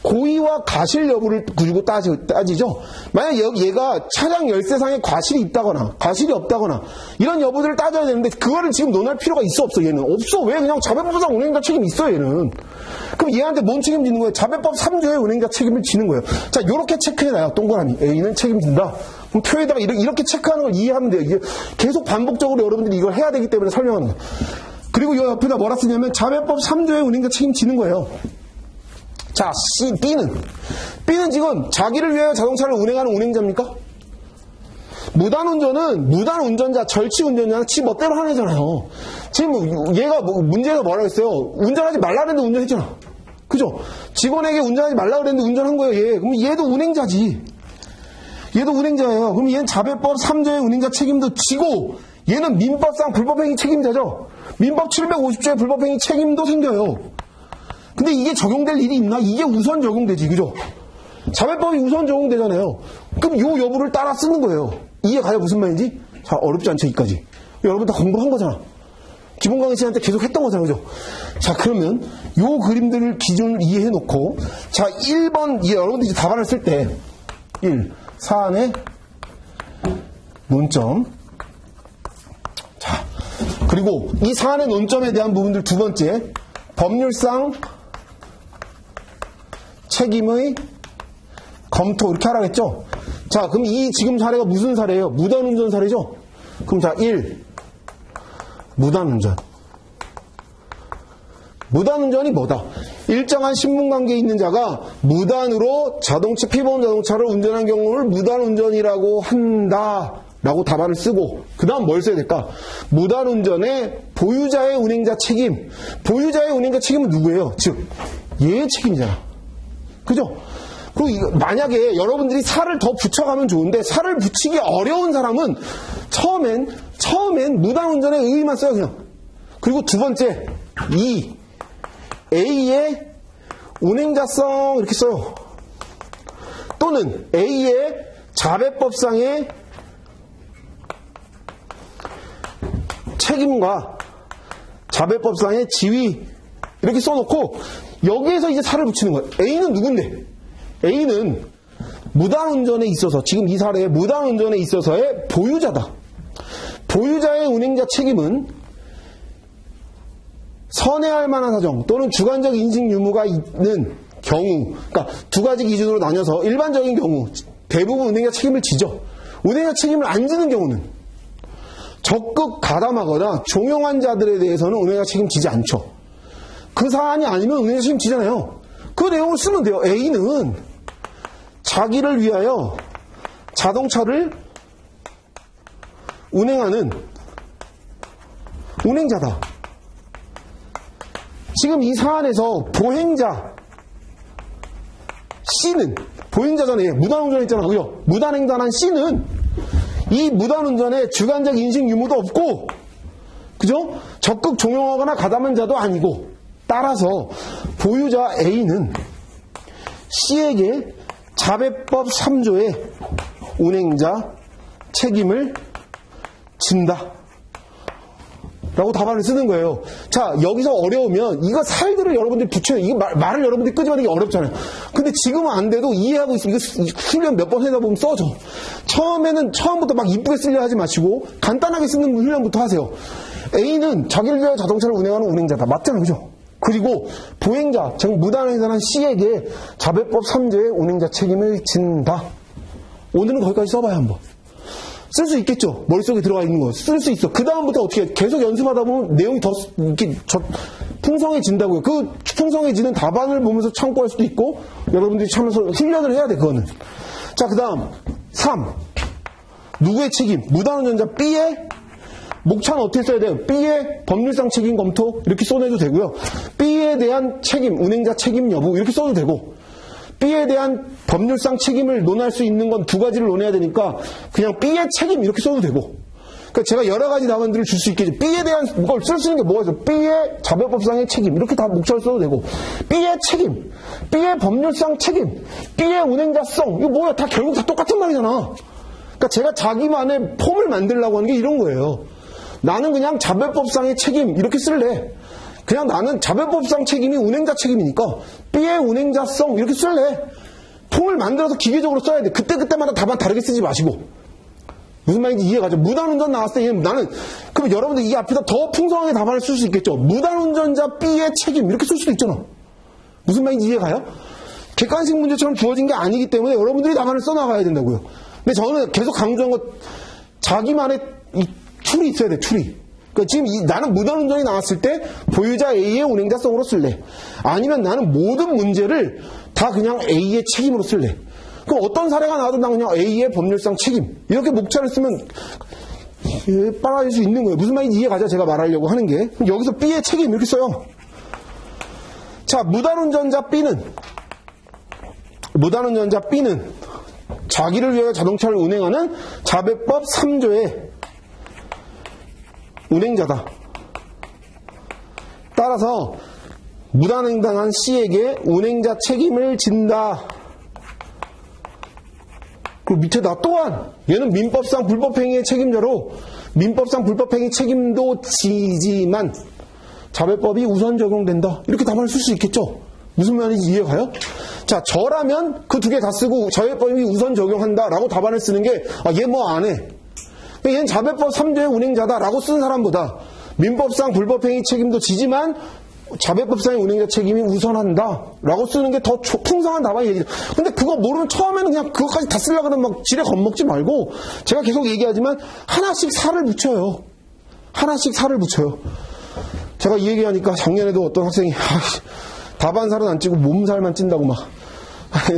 고의와 가실 여부를 두고 따지죠. 만약 얘가 차량 열쇠상에 과실이 있다거나 과실이 없다거나 이런 여부들을 따져야 되는데 그거를 지금 논할 필요가 있어 없어? 얘는 없어. 왜? 그냥 자배법상 운행자 책임이 있어 얘는. 그럼 얘한테 뭔 책임지는 거예요? 자배법 3조의 운행자 책임을 지는 거예요. 자, 요렇게 체크해놔요. 동그라미. A는 책임진다. 그럼 표에다가 이렇게 체크하는 걸 이해하면 돼요. 이게 계속 반복적으로 여러분들이 이걸 해야 되기 때문에 설명하는 거예요. 그리고 이 옆에다 뭐라 쓰냐면 자배법 3조의 운행자 책임지는 거예요. 자, B는 지금 자기를 위하여 자동차를 운행하는 운행자입니까? 무단운전은 무단운전자, 절치운전자는 지 멋대로 하는 애잖아요. 지금 얘가 문제가 뭐라고 했어요? 운전하지 말라 그랬는데 운전했잖아. 그죠? 직원에게 운전하지 말라 그랬는데 운전한 거예요. 얘. 그럼 얘도 운행자지. 얘도 운행자예요. 그럼 얘는 자배법 3조의 운행자 책임도 지고 얘는 민법상 불법행위 책임자죠. 민법 750조의 불법행위 책임도 생겨요. 근데 이게 적용될 일이 있나? 이게 우선 적용되지, 그죠? 자배법이 우선 적용되잖아요. 그럼 요 여부를 따라 쓰는 거예요. 이해가요? 무슨 말인지? 자, 어렵지 않죠, 여기까지. 여러분 다 공부한 거잖아. 기본 강의 시간 때 계속 했던 거잖아, 그죠? 자, 그러면 요 그림들을 기준을 이해해놓고, 자, 1번, 여러분들 이제 답안을 쓸 때, 1. 사안의 논점. 자, 그리고 이 사안의 논점에 대한 부분들 두 번째, 법률상 책임의 검토, 이렇게 하라고 했죠? 자, 그럼 이 지금 사례가 무슨 사례예요? 무단운전 사례죠? 그럼 자, 1. 무단운전. 무단운전이 뭐다? 일정한 신분관계에 있는 자가 무단으로 피보험 자동차를 운전한 경우를 무단운전이라고 한다. 라고 답안을 쓰고, 그 다음 뭘 써야 될까? 무단운전의 보유자의 운행자 책임. 보유자의 운행자 책임은 누구예요? 즉, 얘의 책임이잖아. 그죠? 그리고 만약에 여러분들이 살을 더 붙여가면 좋은데, 살을 붙이기 어려운 사람은 처음엔 무단운전의 의의만 써요, 그냥. 그리고 두 번째, 2. A의 운행자성, 이렇게 써요. 또는 A의 자배법상의 책임과 자배법상의 지위 이렇게 써놓고 여기에서 이제 살을 붙이는 거예요. A는 누군데? A는 무단운전에 있어서 지금 이 사례의 무단운전에 있어서의 보유자다. 보유자의 운행자 책임은 선회할 만한 사정 또는 주관적 인식 유무가 있는 경우, 그러니까 두 가지 기준으로 나뉘어서 일반적인 경우 대부분 운행자 책임을 지죠. 운행자 책임을 안 지는 경우는 적극 가담하거나 종용한 자들에 대해서는 운행자 책임지지 않죠. 그 사안이 아니면 운행자 책임지잖아요. 그 내용을 쓰면 돼요. A는 자기를 위하여 자동차를 운행하는 운행자다. 지금 이 사안에서 보행자 C는 보행자잖아요. 무단운전 했잖아. 그죠? 무단횡단한 C는 이 무단운전에 주관적 인식 유무도 없고, 그죠? 적극 종용하거나 가담한 자도 아니고, 따라서 보유자 A는 C에게 자배법 3조의 운행자 책임을 진다. 라고 답안을 쓰는 거예요. 자, 여기서 어려우면 이거 살들을 여러분들이 붙여요. 이거 말을 여러분들이 끄집어내는 게 어렵잖아요. 근데 지금은 안 돼도 이해하고 있으면 이거 훈련 몇 번 하다 보면 써져. 처음부터 막 이쁘게 쓰려 하지 마시고 간단하게 쓰는 훈련부터 하세요. A는 자기를 위하여 자동차를 운행하는 운행자다. 맞잖아요. 그죠? 그리고 보행자, 즉 무단횡단한 C에게 자배법 3조의 운행자 책임을 진다. 오늘은 거기까지 써봐요. 한번. 쓸 수 있겠죠. 머릿속에 들어가 있는 거. 쓸 수 있어. 그 다음부터 어떻게 해? 계속 연습하다 보면 내용이 더 이렇게 풍성해진다고요. 그 풍성해지는 답안을 보면서 참고할 수도 있고 여러분들이 참면서 훈련을 해야 돼. 그거는. 자, 그 다음 3. 누구의 책임? 무단운전자 B의 목차는 어떻게 써야 돼요? B의 법률상 책임 검토 이렇게 써내도 되고요. B에 대한 책임, 운행자 책임 여부 이렇게 써도 되고 B에 대한 법률상 책임을 논할 수 있는 건 두 가지를 논해야 되니까 그냥 B의 책임 이렇게 써도 되고 그러니까 제가 여러 가지 답안들을 줄 수 있겠죠. B에 대한 걸 쓸 수 있는 게 뭐가 있어? B의 자배법상의 책임 이렇게 다 목차를 써도 되고 B의 책임, B의 법률상 책임, B의 운행자성 이거 뭐야? 다 결국 다 똑같은 말이잖아. 그러니까 제가 자기만의 폼을 만들려고 하는 게 이런 거예요. 나는 그냥 자배법상의 책임 이렇게 쓸래. 그냥 나는 자배법상 책임이 운행자 책임이니까 B의 운행자성 이렇게 쓸래. 폼을 만들어서 기계적으로 써야 돼. 그때마다 답안 다르게 쓰지 마시고. 무슨 말인지 이해가죠? 무단운전 나왔을 때 나는 그럼 여러분들 이 앞에다 더 풍성하게 답안을 쓸 수 있겠죠? 무단운전자 B의 책임 이렇게 쓸 수도 있잖아. 무슨 말인지 이해가요? 객관식 문제처럼 주어진 게 아니기 때문에 여러분들이 답안을 써나가야 된다고요. 근데 저는 계속 강조한 것 자기만의 이 툴이 있어야 돼. 툴이. 그러니까 지금 나는 무단운전이 나왔을 때 보유자 A의 운행자성으로 쓸래. 아니면 나는 모든 문제를 다 그냥 A의 책임으로 쓸래. 그럼 어떤 사례가 나와도 난 그냥 A의 법률상 책임 이렇게 목차를 쓰면 빨아질 수 있는 거예요. 무슨 말인지 이해가죠? 제가 말하려고 하는 게. 여기서 B의 책임 이렇게 써요. 자, 무단운전자 B는 자기를 위하여 자동차를 운행하는 자배법 3조의 운행자다. 따라서 무단횡단한 C에게 운행자 책임을 진다. 그리고 밑에다 또한 얘는 민법상 불법행위의 책임자로 민법상 불법행위 책임도 지지만 자배법이 우선 적용된다. 이렇게 답안을 쓸 수 있겠죠. 무슨 말인지 이해가요? 자, 저라면 그 두 개 다 쓰고 자배법이 우선 적용한다라고 답안을 쓰는 게 얘 뭐 안 해. 얘는 자배법 3조의 운행자다라고 쓴 사람보다 민법상 불법행위 책임도 지지만 자배법상의 운행자 책임이 우선한다라고 쓰는 게 더 풍성한 답안이 얘기죠. 근데 그거 모르면 처음에는 그냥 그것까지 다 쓰려고 하면 막 지레 겁먹지 말고 제가 계속 얘기하지만 하나씩 살을 붙여요. 하나씩 살을 붙여요. 제가 이 얘기하니까 작년에도 어떤 학생이 답안 살은 안 찌고 몸살만 찐다고 막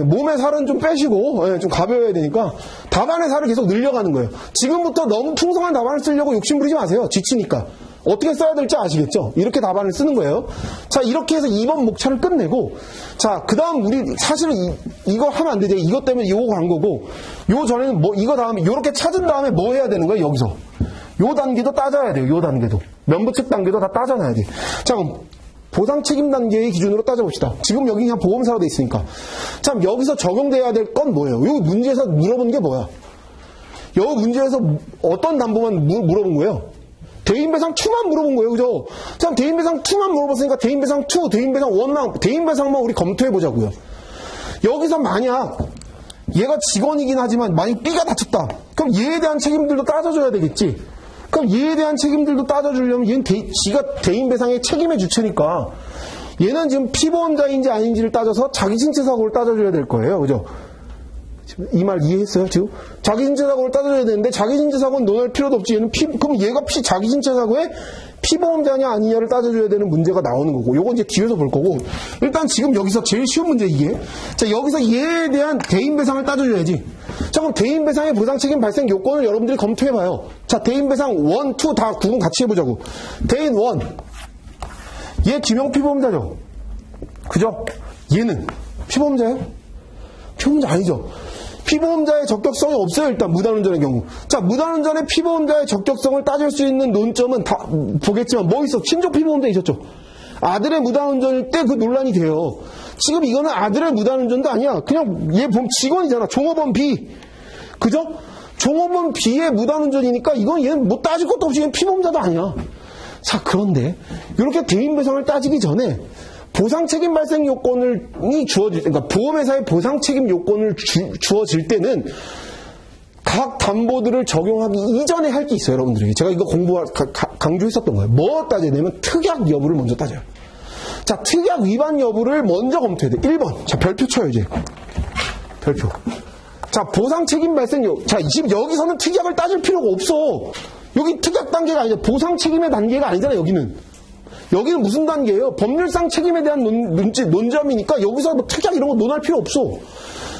몸의 살은 좀 빼시고 좀 가벼워야 되니까 답안의 살을 계속 늘려가는 거예요. 지금부터 너무 풍성한 답안을 쓰려고 욕심부리지 마세요. 지치니까. 어떻게 써야 될지 아시겠죠? 이렇게 답안을 쓰는 거예요. 자, 이렇게 해서 2번 목차를 끝내고 자, 그 다음 우리 사실은 이거 하면 안 되죠. 이것 때문에 이거 간 거고 요 전에는 뭐 이거 다음에 요렇게 찾은 다음에 뭐 해야 되는 거예요? 여기서. 요 단계도 따져야 돼요. 요 단계도. 면부책 단계도 다 따져놔야 돼요. 자, 그럼 보상 책임 단계의 기준으로 따져봅시다. 지금 여기 그냥 보험사로 돼 있으니까. 참, 여기서 적용돼야 될 건 뭐예요? 여기 문제에서 물어본 게 뭐야? 여기 문제에서 어떤 담보만 물어본 거예요? 대인배상 2만 물어본 거예요. 그죠? 참, 대인배상 2만 물어봤으니까 대인배상 2, 대인배상 1만, 대인배상만 우리 검토해보자고요. 여기서 만약 얘가 직원이긴 하지만 만약 B가 다쳤다. 그럼 얘에 대한 책임들도 따져줘야 되겠지. 그럼 얘에 대한 책임들도 따져주려면 얘는 지가 대인배상의 책임의 주체니까 얘는 지금 피보험자인지 아닌지를 따져서 자기 신체사고를 따져줘야 될 거예요. 그죠? 이 말 이해했어요? 지금? 자기 신체사고를 따져줘야 되는데 자기 신체사고는 논할 필요도 없지. 얘는 그럼 얘가 자기 신체사고에 피보험자냐 아니냐를 따져줘야 되는 문제가 나오는 거고 요건 이제 뒤에서 볼 거고 일단 지금 여기서 제일 쉬운 문제 이게 자 여기서 얘에 대한 대인배상을 따져줘야지. 자 그럼 대인배상의 보상책임 발생 요건을 여러분들이 검토해봐요. 자 대인배상 1, 2 다 구분 같이 해보자고. 대인 1 얘 김영 피보험자죠. 그죠? 얘는 피보험자예요? 피보험자 아니죠. 피보험자의 적격성이 없어요. 일단 무단운전의 경우. 자 무단운전의 피보험자의 적격성을 따질 수 있는 논점은 다 보겠지만 뭐 있어? 친족 피보험자 있었죠. 아들의 무단운전일 때 그 논란이 돼요. 지금 이거는 아들의 무단운전도 아니야. 그냥 얘 보면 직원이잖아. 종업원 B. 그죠? 종업원 B의 무단운전이니까 이건 얘는 뭐 따질 것도 없이 얘는 피보험자도 아니야. 자, 그런데 이렇게 대인배상을 따지기 전에 보상책임 발생 요건이 주어질, 그러니까 보험회사의 보상책임 요건을 주어질 때는 각 담보들을 적용하기 이전에 할 게 있어요, 여러분들이. 제가 이거 강조했었던 거예요. 뭐 따져야 되냐면 특약 여부를 먼저 따져요. 자, 특약 위반 여부를 먼저 검토해야 돼. 1번. 자, 별표 쳐요, 이제. 별표. 자, 보상책임 발생 여부. 자, 지금 여기서는 특약을 따질 필요가 없어. 여기 특약 단계가 아니잖아. 보상책임의 단계가 아니잖아, 여기는. 여기는 무슨 단계예요? 법률상 책임에 대한 논점이니까 여기서 뭐 특약 이런 거 논할 필요 없어.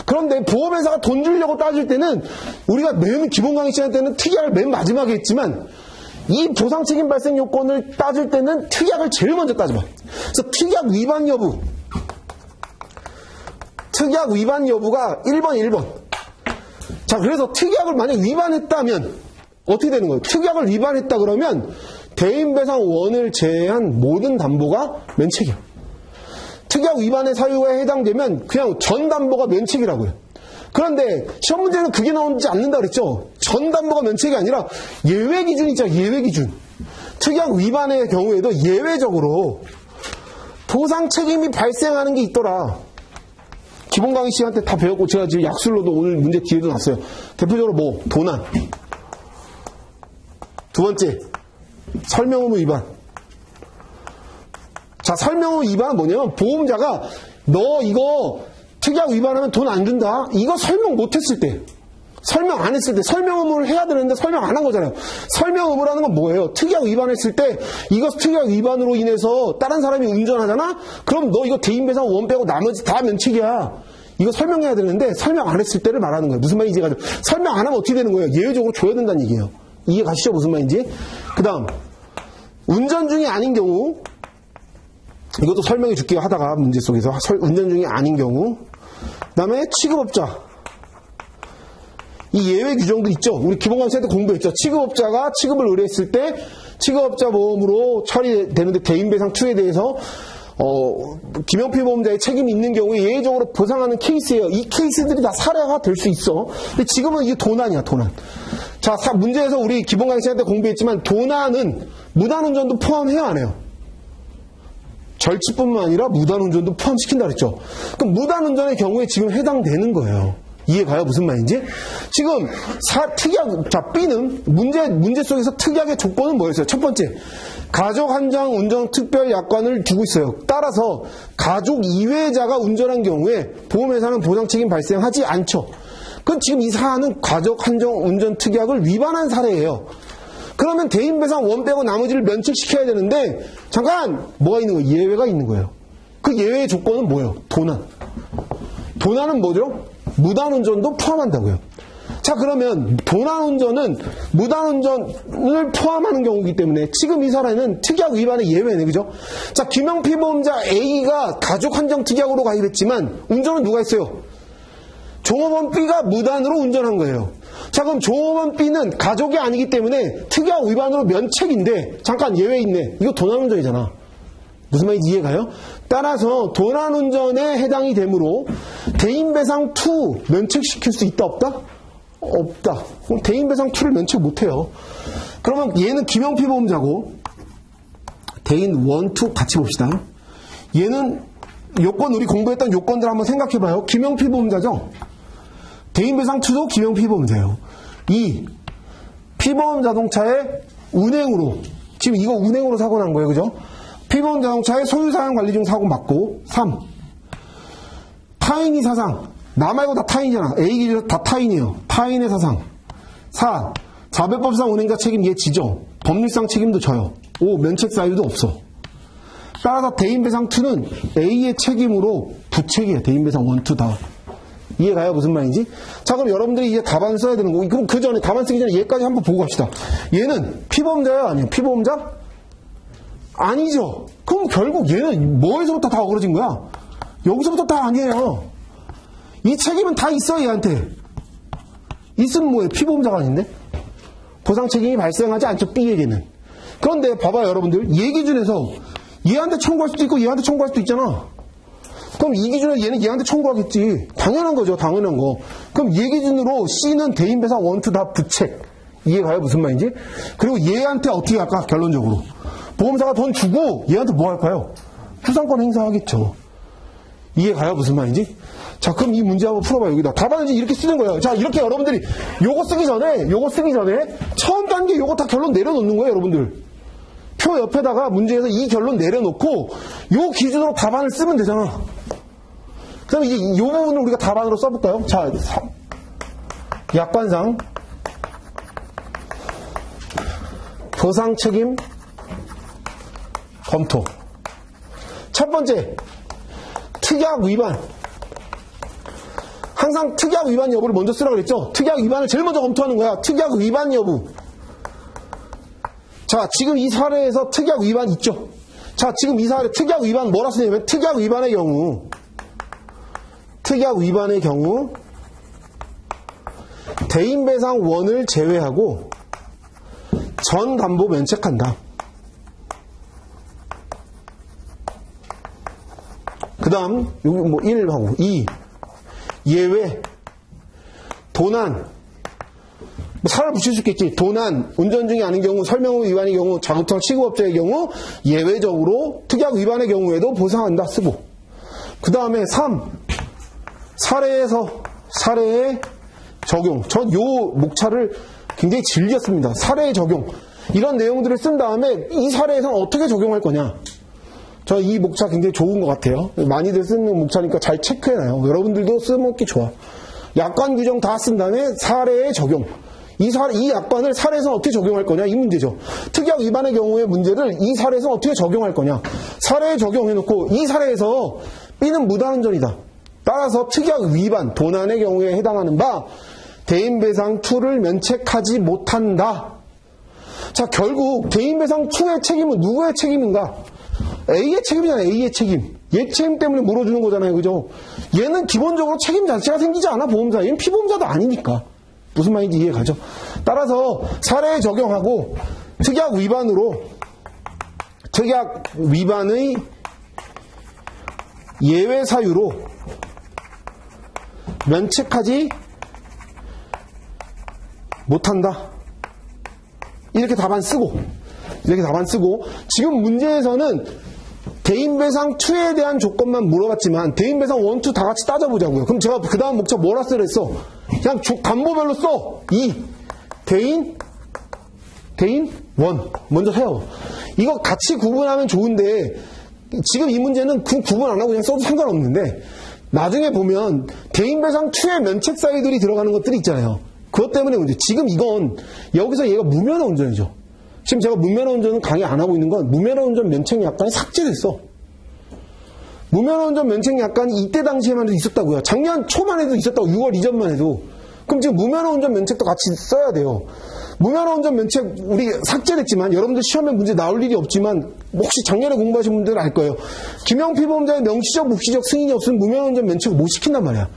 그런데 보험회사가 돈 주려고 따질 때는 우리가 맨 기본 강의 시간 때는 특약을 맨 마지막에 했지만 이 보상책임 발생 요건을 따질 때는 특약을 제일 먼저 따져봐. 그래서 특약 위반 여부. 특약 위반 여부가 1번. 자, 그래서 특약을 만약 위반했다면 어떻게 되는 거예요? 특약을 위반했다 그러면 대인배상원을 제외한 모든 담보가 면책이야. 특약 위반의 사유에 해당되면 그냥 전 담보가 면책이라고요. 그런데 시험 문제는 그게 나오지 않는다 그랬죠. 전 담보가 면책이 아니라 예외 기준이 있잖아. 예외 기준. 특약 위반의 경우에도 예외적으로 보상 책임이 발생하는 게 있더라. 기본 강의 시간 때 다 배웠고 제가 지금 약술로도 오늘 문제 뒤에도 놨어요. 대표적으로 뭐 도난. 두 번째, 설명 의무 위반. 자, 설명 의무 위반은 뭐냐면 보험자가 너 이거 특약 위반하면 돈 안 준다. 이거 설명 못했을 때, 설명 안 했을 때, 설명 의무를 해야 되는데 설명 안 한 거잖아요. 설명 의무라는 건 뭐예요? 특약 위반했을 때 이거 특약 위반으로 인해서 다른 사람이 운전하잖아? 그럼 너 이거 대인배상 원 빼고 나머지 다 면책이야. 이거 설명해야 되는데 설명 안 했을 때를 말하는 거예요. 무슨 말인지 가지고 설명 안 하면 어떻게 되는 거예요? 예외적으로 줘야 된다는 얘기예요. 이해 가시죠? 무슨 말인지? 그 다음, 운전 중이 아닌 경우, 이것도 설명해 줄게요. 하다가 문제 속에서. 운전 중이 아닌 경우. 그 다음에 취급업자. 이 예외 규정도 있죠. 우리 기본 강의 때 공부했죠. 취급업자가 취급을 의뢰했을 때 취급업자 보험으로 처리되는데 대인배상 2에 대해서 김영필 보험자의 책임이 있는 경우에 예외적으로 보상하는 케이스예요. 이 케이스들이 다 사례가 될 수 있어. 근데 지금은 이게 도난이야, 도난. 자, 문제에서 우리 기본 강의 시간 때 공부했지만 도난은 무단운전도 포함해요, 안 해요? 절취뿐만 아니라 무단운전도 포함시킨다 그랬죠. 그럼 무단운전의 경우에 지금 해당되는 거예요. 이해가요? 무슨 말인지? 지금 특약, 자, B는 문제 속에서 특약의 조건은 뭐였어요? 첫 번째, 가족 한정 운전 특별 약관을 두고 있어요. 따라서 가족 이외자가 운전한 경우에 보험회사는 보상 책임 발생하지 않죠. 그럼 지금 이 사안은 가족 한정 운전 특약을 위반한 사례예요. 그러면 대인배상 원 빼고 나머지를 면책시켜야 되는데 잠깐 뭐가 있는 거예요? 예외가 있는 거예요. 그 예외의 조건은 뭐예요? 도난. 도난은 뭐죠? 무단운전도 포함한다고요. 자, 그러면 도난운전은 무단운전을 포함하는 경우이기 때문에 지금 이 사례는 특약 위반의 예외네, 그죠? 자, 김영피 보험자 A가 가족 한정 특약으로 가입했지만 운전은 누가 했어요? 종업원 B가 무단으로 운전한 거예요. 자, 그럼 종업원 B는 가족이 아니기 때문에 특약 위반으로 면책인데 잠깐 예외 있네. 이거 도난운전이잖아. 무슨 말인지 이해가요? 따라서 도난운전에 해당이 되므로 대인배상 2 면책시킬 수 있다 없다? 없다. 그럼 대인배상 2를 면책 못해요. 그러면 얘는 김영피 보험자고 대인 1, 2 같이 봅시다. 얘는 요건 우리 공부했던 요건들 한번 생각해봐요. 김영피 보험자죠? 대인배상 2도 김영피 보험자예요. 2. 피보험 자동차의 운행으로 지금 이거 운행으로 사고 난 거예요. 그죠? 피보험 자동차의 소유사용 관리 중 사고 맞고 3. 타인이 사상 나 말고 다 타인이잖아. A 기준 다 타인이에요. 타인의 사상 4. 자배법상 운행자 책임 얘 지죠. 법률상 책임도 져요. 5. 면책 사유도 없어. 따라서 대인배상 2는 A의 책임으로 부책이에요. 대인배상 1, 2 다. 이해가요? 무슨 말인지? 자, 그럼 여러분들이 이제 답안을 써야 되는 거고, 그럼 그 전에, 답안 쓰기 전에 얘까지 한번 보고 갑시다. 얘는 피보험자예요? 아니에요? 피보험자? 아니죠. 그럼 결국 얘는 뭐에서부터 다 어그러진 거야? 여기서부터 다 아니에요. 이 책임은 다 있어요, 얘한테. 있으면 뭐예요? 피보험자가 아닌데? 보상 책임이 발생하지 않죠, B에게는. 그런데 봐봐요, 여러분들. 얘 기준에서 얘한테 청구할 수도 있고 얘한테 청구할 수도 있잖아. 그럼 이 기준으로 얘는 얘한테 청구하겠지. 당연한 거죠. 당연한 거. 그럼 얘 기준으로 C는 대인배상 1, 2 다 부책. 이해가요? 무슨 말인지? 그리고 얘한테 어떻게 할까? 결론적으로. 보험사가 돈 주고 얘한테 뭐 할까요? 추상권 행사하겠죠. 이해가요? 무슨 말인지? 자, 그럼 이 문제 한번 풀어봐요. 여기다. 답안을 이제 이렇게 쓰는 거예요. 자, 이렇게 여러분들이 요거 쓰기 전에 처음 단계 요거 다 결론 내려놓는 거예요, 여러분들. 표 옆에다가 문제에서 이 결론 내려놓고 요 기준으로 답안을 쓰면 되잖아. 그럼 이제 이 부분을 우리가 답안으로 써볼까요? 자, 약관상 보상 책임 검토. 첫 번째, 특약 위반. 항상 특약 위반 여부를 먼저 쓰라고 그랬죠? 특약 위반을 제일 먼저 검토하는 거야. 특약 위반 여부. 자, 지금 이 사례에서 특약 위반 있죠? 자, 지금 이 사례 특약 위반 뭐라 쓰냐면 특약 위반의 경우 대인배상 1을 제외하고 전 담보 면책한다. 그 다음 여기 뭐 1하고 2 예외 도난 살을 붙일 수 있겠지. 도난, 운전 중이 아닌 경우, 설명후 위반의 경우, 자동차 취급업자의 경우 예외적으로 특약 위반의 경우에도 보상한다 쓰고. 그 다음에 3 사례의 적용. 전 요 목차를 굉장히 즐겼습니다. 사례의 적용. 이런 내용들을 쓴 다음에 이 사례에서는 어떻게 적용할 거냐. 저 이 목차 굉장히 좋은 것 같아요. 많이들 쓰는 목차니까 잘 체크해놔요. 여러분들도 써먹기 좋아. 약관 규정 다 쓴 다음에 사례의 적용. 이 약관을 사례에서 어떻게 적용할 거냐 이 문제죠. 특약 위반의 경우의 문제를 이 사례에서 어떻게 적용할 거냐. 사례에 적용해놓고 이 사례에서 B는 무단운전이다. 따라서 특약 위반, 도난의 경우에 해당하는 바 대인배상 2를 면책하지 못한다. 자, 결국 대인배상 2의 책임은 누구의 책임인가? A의 책임이잖아요. A의 책임. 얘 책임 때문에 물어주는 거잖아요. 그죠? 얘는 기본적으로 책임 자체가 생기지 않아. 보험사. 얘는 피보험자도 아니니까. 무슨 말인지 이해가죠? 따라서 사례에 적용하고 특약 위반의 예외 사유로 면책하지 못한다. 이렇게 답안 쓰고 지금 문제에서는 대인배상 2에 대한 조건만 물어봤지만 대인배상 1, 2 다 같이 따져보자고요. 그럼 제가 그 다음 목차 뭐라 쓰랬어? 그냥 담보별로 써. 2 대인 1 먼저 해요. 이거 같이 구분하면 좋은데 지금 이 문제는 구분 안 하고 그냥 써도 상관없는데 나중에 보면 대인배상 2의 면책 사유들이 들어가는 것들이 있잖아요. 그것 때문에 문제. 지금 이건 여기서 얘가 무면허 운전이죠. 지금 제가 무면허 운전은 강의 안 하고 있는 건 무면허 운전 면책 약관이 삭제됐어. 무면허 운전 면책 약관이 이때 당시에만 해도 있었다고요. 작년 초만 해도 있었다고. 6월 이전만 해도. 그럼 지금 무면허 운전 면책도 같이 써야 돼요. 무면허 운전 면책 우리 삭제됐지만 여러분들 시험에 문제 나올 일이 없지만 혹시 작년에 공부하신 분들은 알 거예요. 김영피보험자의 명시적 묵시적 승인이 없으면 무면허 운전 면책을 못 시킨단 말이야.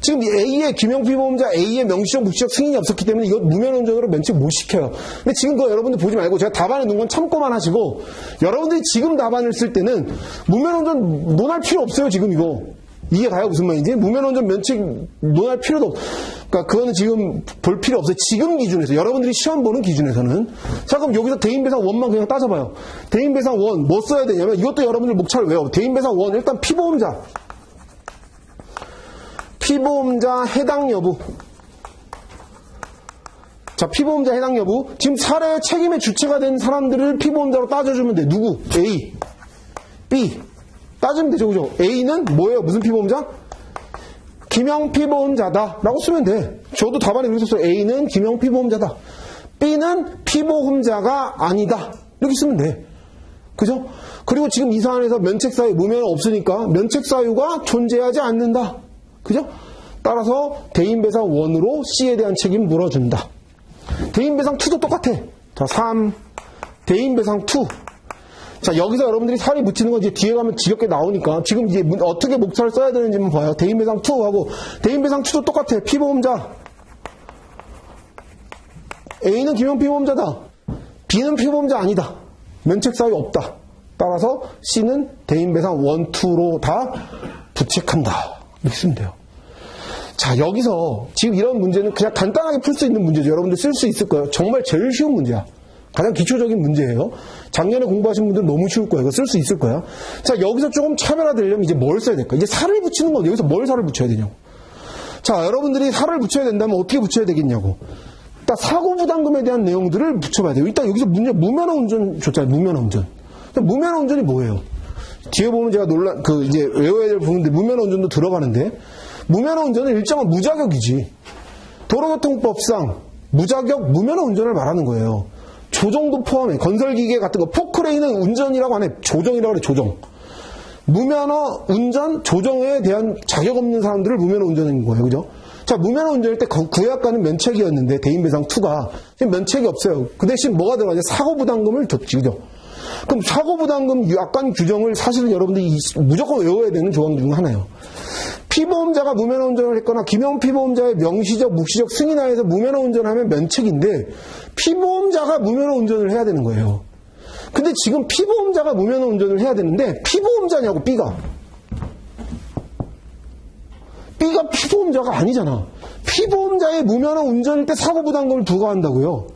지금 A의 김영피보험자 A의 명시적 묵시적 승인이 없었기 때문에 이거 무면허 운전으로 면책 못 시켜요. 근데 지금 그거 여러분들 보지 말고 제가 답안에 놓은 건 참고만 하시고 여러분들이 지금 답안을 쓸 때는 무면허 운전 논할 필요 없어요. 지금 이거. 이게 가요? 무슨 말인지? 무면허 운전 면책 논할 필요도 없어. 그러니까 그거는 지금 볼 필요 없어요. 지금 기준에서. 여러분들이 시험 보는 기준에서는. 자, 그럼 여기서 대인배상 1만 그냥 따져봐요. 대인배상 1 뭐 써야 되냐면 이것도 여러분들 목차를 외워. 대인배상 1 일단 피보험자 해당 여부. 자, 피보험자 해당 여부. 지금 사례의 책임의 주체가 된 사람들을 피보험자로 따져주면 돼. 누구? A, B. 따지면 되죠, 그죠? A는 뭐예요? 무슨 피보험자? 김영피보험자다. 라고 쓰면 돼. 저도 답안에 이렇게 썼어요. A는 김영피보험자다. B는 피보험자가 아니다. 이렇게 쓰면 돼. 그죠? 그리고 지금 이 사안에서 면책사유, 무면허 없으니까 면책사유가 존재하지 않는다. 그죠? 따라서 대인배상 1으로 C에 대한 책임 물어준다. 대인배상 2도 똑같아. 자, 3. 대인배상 2. 자, 여기서 여러분들이 살이 붙이는 건 이제 뒤에 가면 지겹게 나오니까 지금 이제 어떻게 목차를 써야 되는지만 봐요. 대인배상 2하고 대인배상 2도 똑같아. 피보험자. A는 김영피보험자다. B는 피보험자 아니다. 면책사유 없다. 따라서 C는 대인배상 1, 2로 다 부책한다. 이렇게 쓰면 돼요. 자, 여기서 지금 이런 문제는 그냥 간단하게 풀 수 있는 문제죠. 여러분들 쓸 수 있을 거예요. 정말 제일 쉬운 문제야. 가장 기초적인 문제예요. 작년에 공부하신 분들은 너무 쉬울 거예요. 이거 쓸 수 있을 거야. 자, 여기서 조금 차별화되려면 이제 뭘 써야 될까? 이제 살을 붙이는 건 여기서 뭘 살을 붙여야 되냐고. 자, 여러분들이 살을 붙여야 된다면 어떻게 붙여야 되겠냐고. 일단 사고부담금에 대한 내용들을 붙여봐야 돼요. 일단 여기서 문제 무면허 운전 줬잖아요. 무면허 운전. 무면허 운전이 뭐예요? 뒤에 보면 제가 이제 외워야 될 부분인데 무면허 운전도 들어가는데 무면허 운전은 일정한 무자격이지. 도로교통법상 무자격 무면허 운전을 말하는 거예요. 조정도 포함해. 건설기계 같은 거 포크레인은 운전이라고 안 해. 조정이라고 그래. 조정. 무면허 운전 조정에 대한 자격 없는 사람들을 무면허 운전인 거예요. 그죠? 자, 무면허 운전일 때 구약과는 면책이었는데 대인배상 2가 지금 면책이 없어요. 그 대신 뭐가 들어가냐? 사고부담금을 줬지. 그죠? 그럼 사고부담금 약관 규정을 사실은 여러분들이 무조건 외워야 되는 조항 중 하나예요. 피보험자가 무면허 운전을 했거나 김영 피보험자의 명시적, 묵시적 승인하에서 무면허 운전하면 면책인데 피보험자가 무면허 운전을 해야 되는 거예요. 근데 지금 피보험자가 무면허 운전을 해야 되는데 피보험자냐고 B가 피보험자가 아니잖아. 피보험자의 무면허 운전일 때 사고부담금을 부과한다고요.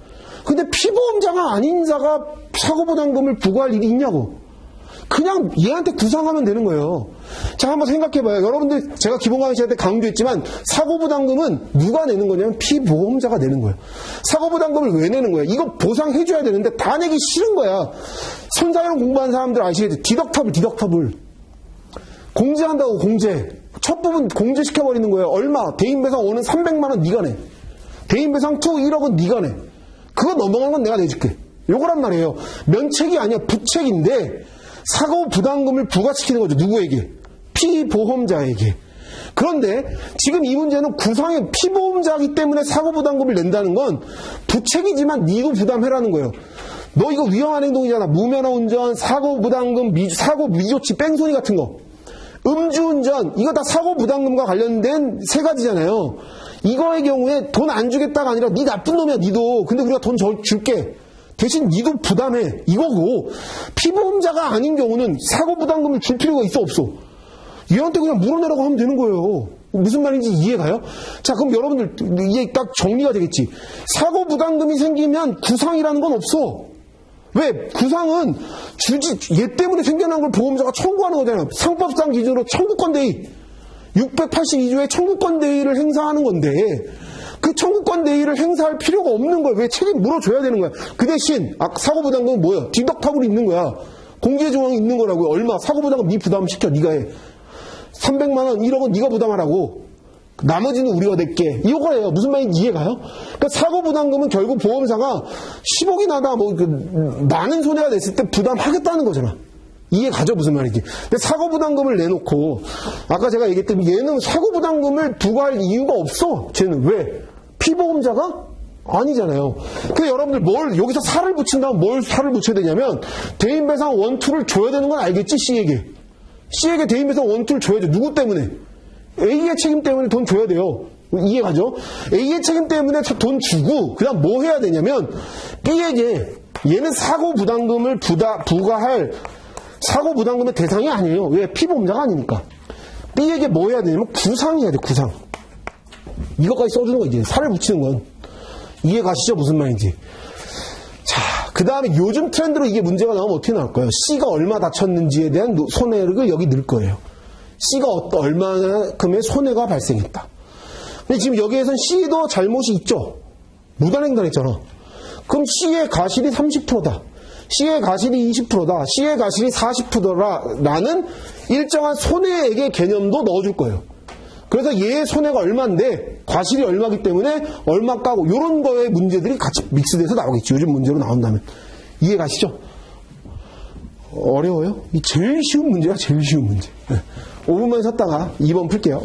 근데 피보험자가 아닌 자가 사고부담금을 부과할 일이 있냐고. 그냥 얘한테 구상하면 되는 거예요. 자, 한번 생각해봐요. 여러분들 제가 기본 강의 시간에 강조했지만 사고부담금은 누가 내는 거냐면 피보험자가 내는 거예요. 사고부담금을 왜 내는 거예요? 이거 보상해줘야 되는데 다 내기 싫은 거야. 손사용 공부한 사람들 아시겠죠? 디덕터블. 공제한다고 공제. 첫 부분 공제시켜버리는 거예요. 얼마? 대인배상 1은 300만 원 네가 내. 대인배상 2 1억은 네가 내. 그거 넘어간 건 내가 내줄게. 요거란 말이에요. 면책이 아니야. 부책인데 사고 부담금을 부과시키는 거죠. 누구에게? 피보험자에게. 그런데 지금 이 문제는 구상의 피보험자이기 때문에 사고 부담금을 낸다는 건 부책이지만 니도 부담해라는 거예요. 너 이거 위험한 행동이잖아. 무면허 운전, 사고 부담금, 사고 미조치, 뺑소니 같은 거. 음주운전, 이거 다 사고 부담금과 관련된 세 가지잖아요. 이거의 경우에 돈 안 주겠다가 아니라 니 나쁜 놈이야, 니도. 근데 우리가 돈 줄게. 대신 니도 부담해. 이거고 피보험자가 아닌 경우는 사고 부담금을 줄 필요가 있어 없어? 얘한테 그냥 물어내라고 하면 되는 거예요. 무슨 말인지 이해가요? 자, 그럼 여러분들 이게 딱 정리가 되겠지. 사고 부담금이 생기면 구상이라는 건 없어. 왜? 구상은 얘 때문에 생겨난 걸 보험자가 청구하는 거잖아요. 상법상 기준으로 청구권 대의 682조의 청구권 대의를 행사하는 건데 그 청구권 대의를 행사할 필요가 없는 거예요. 왜? 책임 물어줘야 되는 거야. 그 대신 사고부담금은 뭐야? 디덕터블이 있는 거야. 공제 조항이 있는 거라고요. 얼마? 사고부담금 네 부담시켜. 네가 해. 300만 원, 1억은 네가 부담하라고. 나머지는 우리가 낼게. 이거예요. 무슨 말인지 이해가요? 그러니까 사고부담금은 결국 보험사가 10억이 나다 많은 손해가 됐을 때 부담하겠다는 거잖아. 이해가죠? 무슨 말인지. 근데 사고부담금을 내놓고 아까 제가 얘기했던 얘는 사고부담금을 부과할 이유가 없어. 쟤는 왜? 피보험자가 아니잖아요. 근데 여러분들 여기서 살을 붙인다면 뭘 살을 붙여야 되냐면 대인배상 1, 2를 줘야 되는 건 알겠지? C에게 대인배상 1, 2를 줘야죠. 누구 때문에? A의 책임 때문에 돈 줘야 돼요. 이해가죠? A의 책임 때문에 돈 주고 그다음 뭐 해야 되냐면 B에게 얘는 사고부담금을 부과할 사고부담금의 대상이 아니에요. 왜? 피보험자가 아니니까. B에게 뭐 해야 되냐면 구상해야 돼. 구상. 이것까지 써주는 거 이제 살을 붙이는 건 이해가시죠? 무슨 말인지. 자, 그 다음에 요즘 트렌드로 이게 문제가 나오면 어떻게 나올까요? C가 얼마 다쳤는지에 대한 손해를 여기 넣을 거예요. C가 얼마큼의 손해가 발생했다. 근데 지금 여기에선 C도 잘못이 있죠. 무단횡단했잖아. 그럼 C의 과실이 30%다. C의 과실이 20%다. C의 과실이 40%다라는 일정한 손해액의 개념도 넣어줄 거예요. 그래서 얘의 손해가 얼마인데 과실이 얼마기 때문에 얼마 까고 이런 거의 문제들이 같이 믹스돼서 나오겠지. 요즘 문제로 나온다면. 이해 가시죠? 어려워요? 이 제일 쉬운 문제야. 제일 쉬운 문제. 5분만 쉬었다가 2번 풀게요.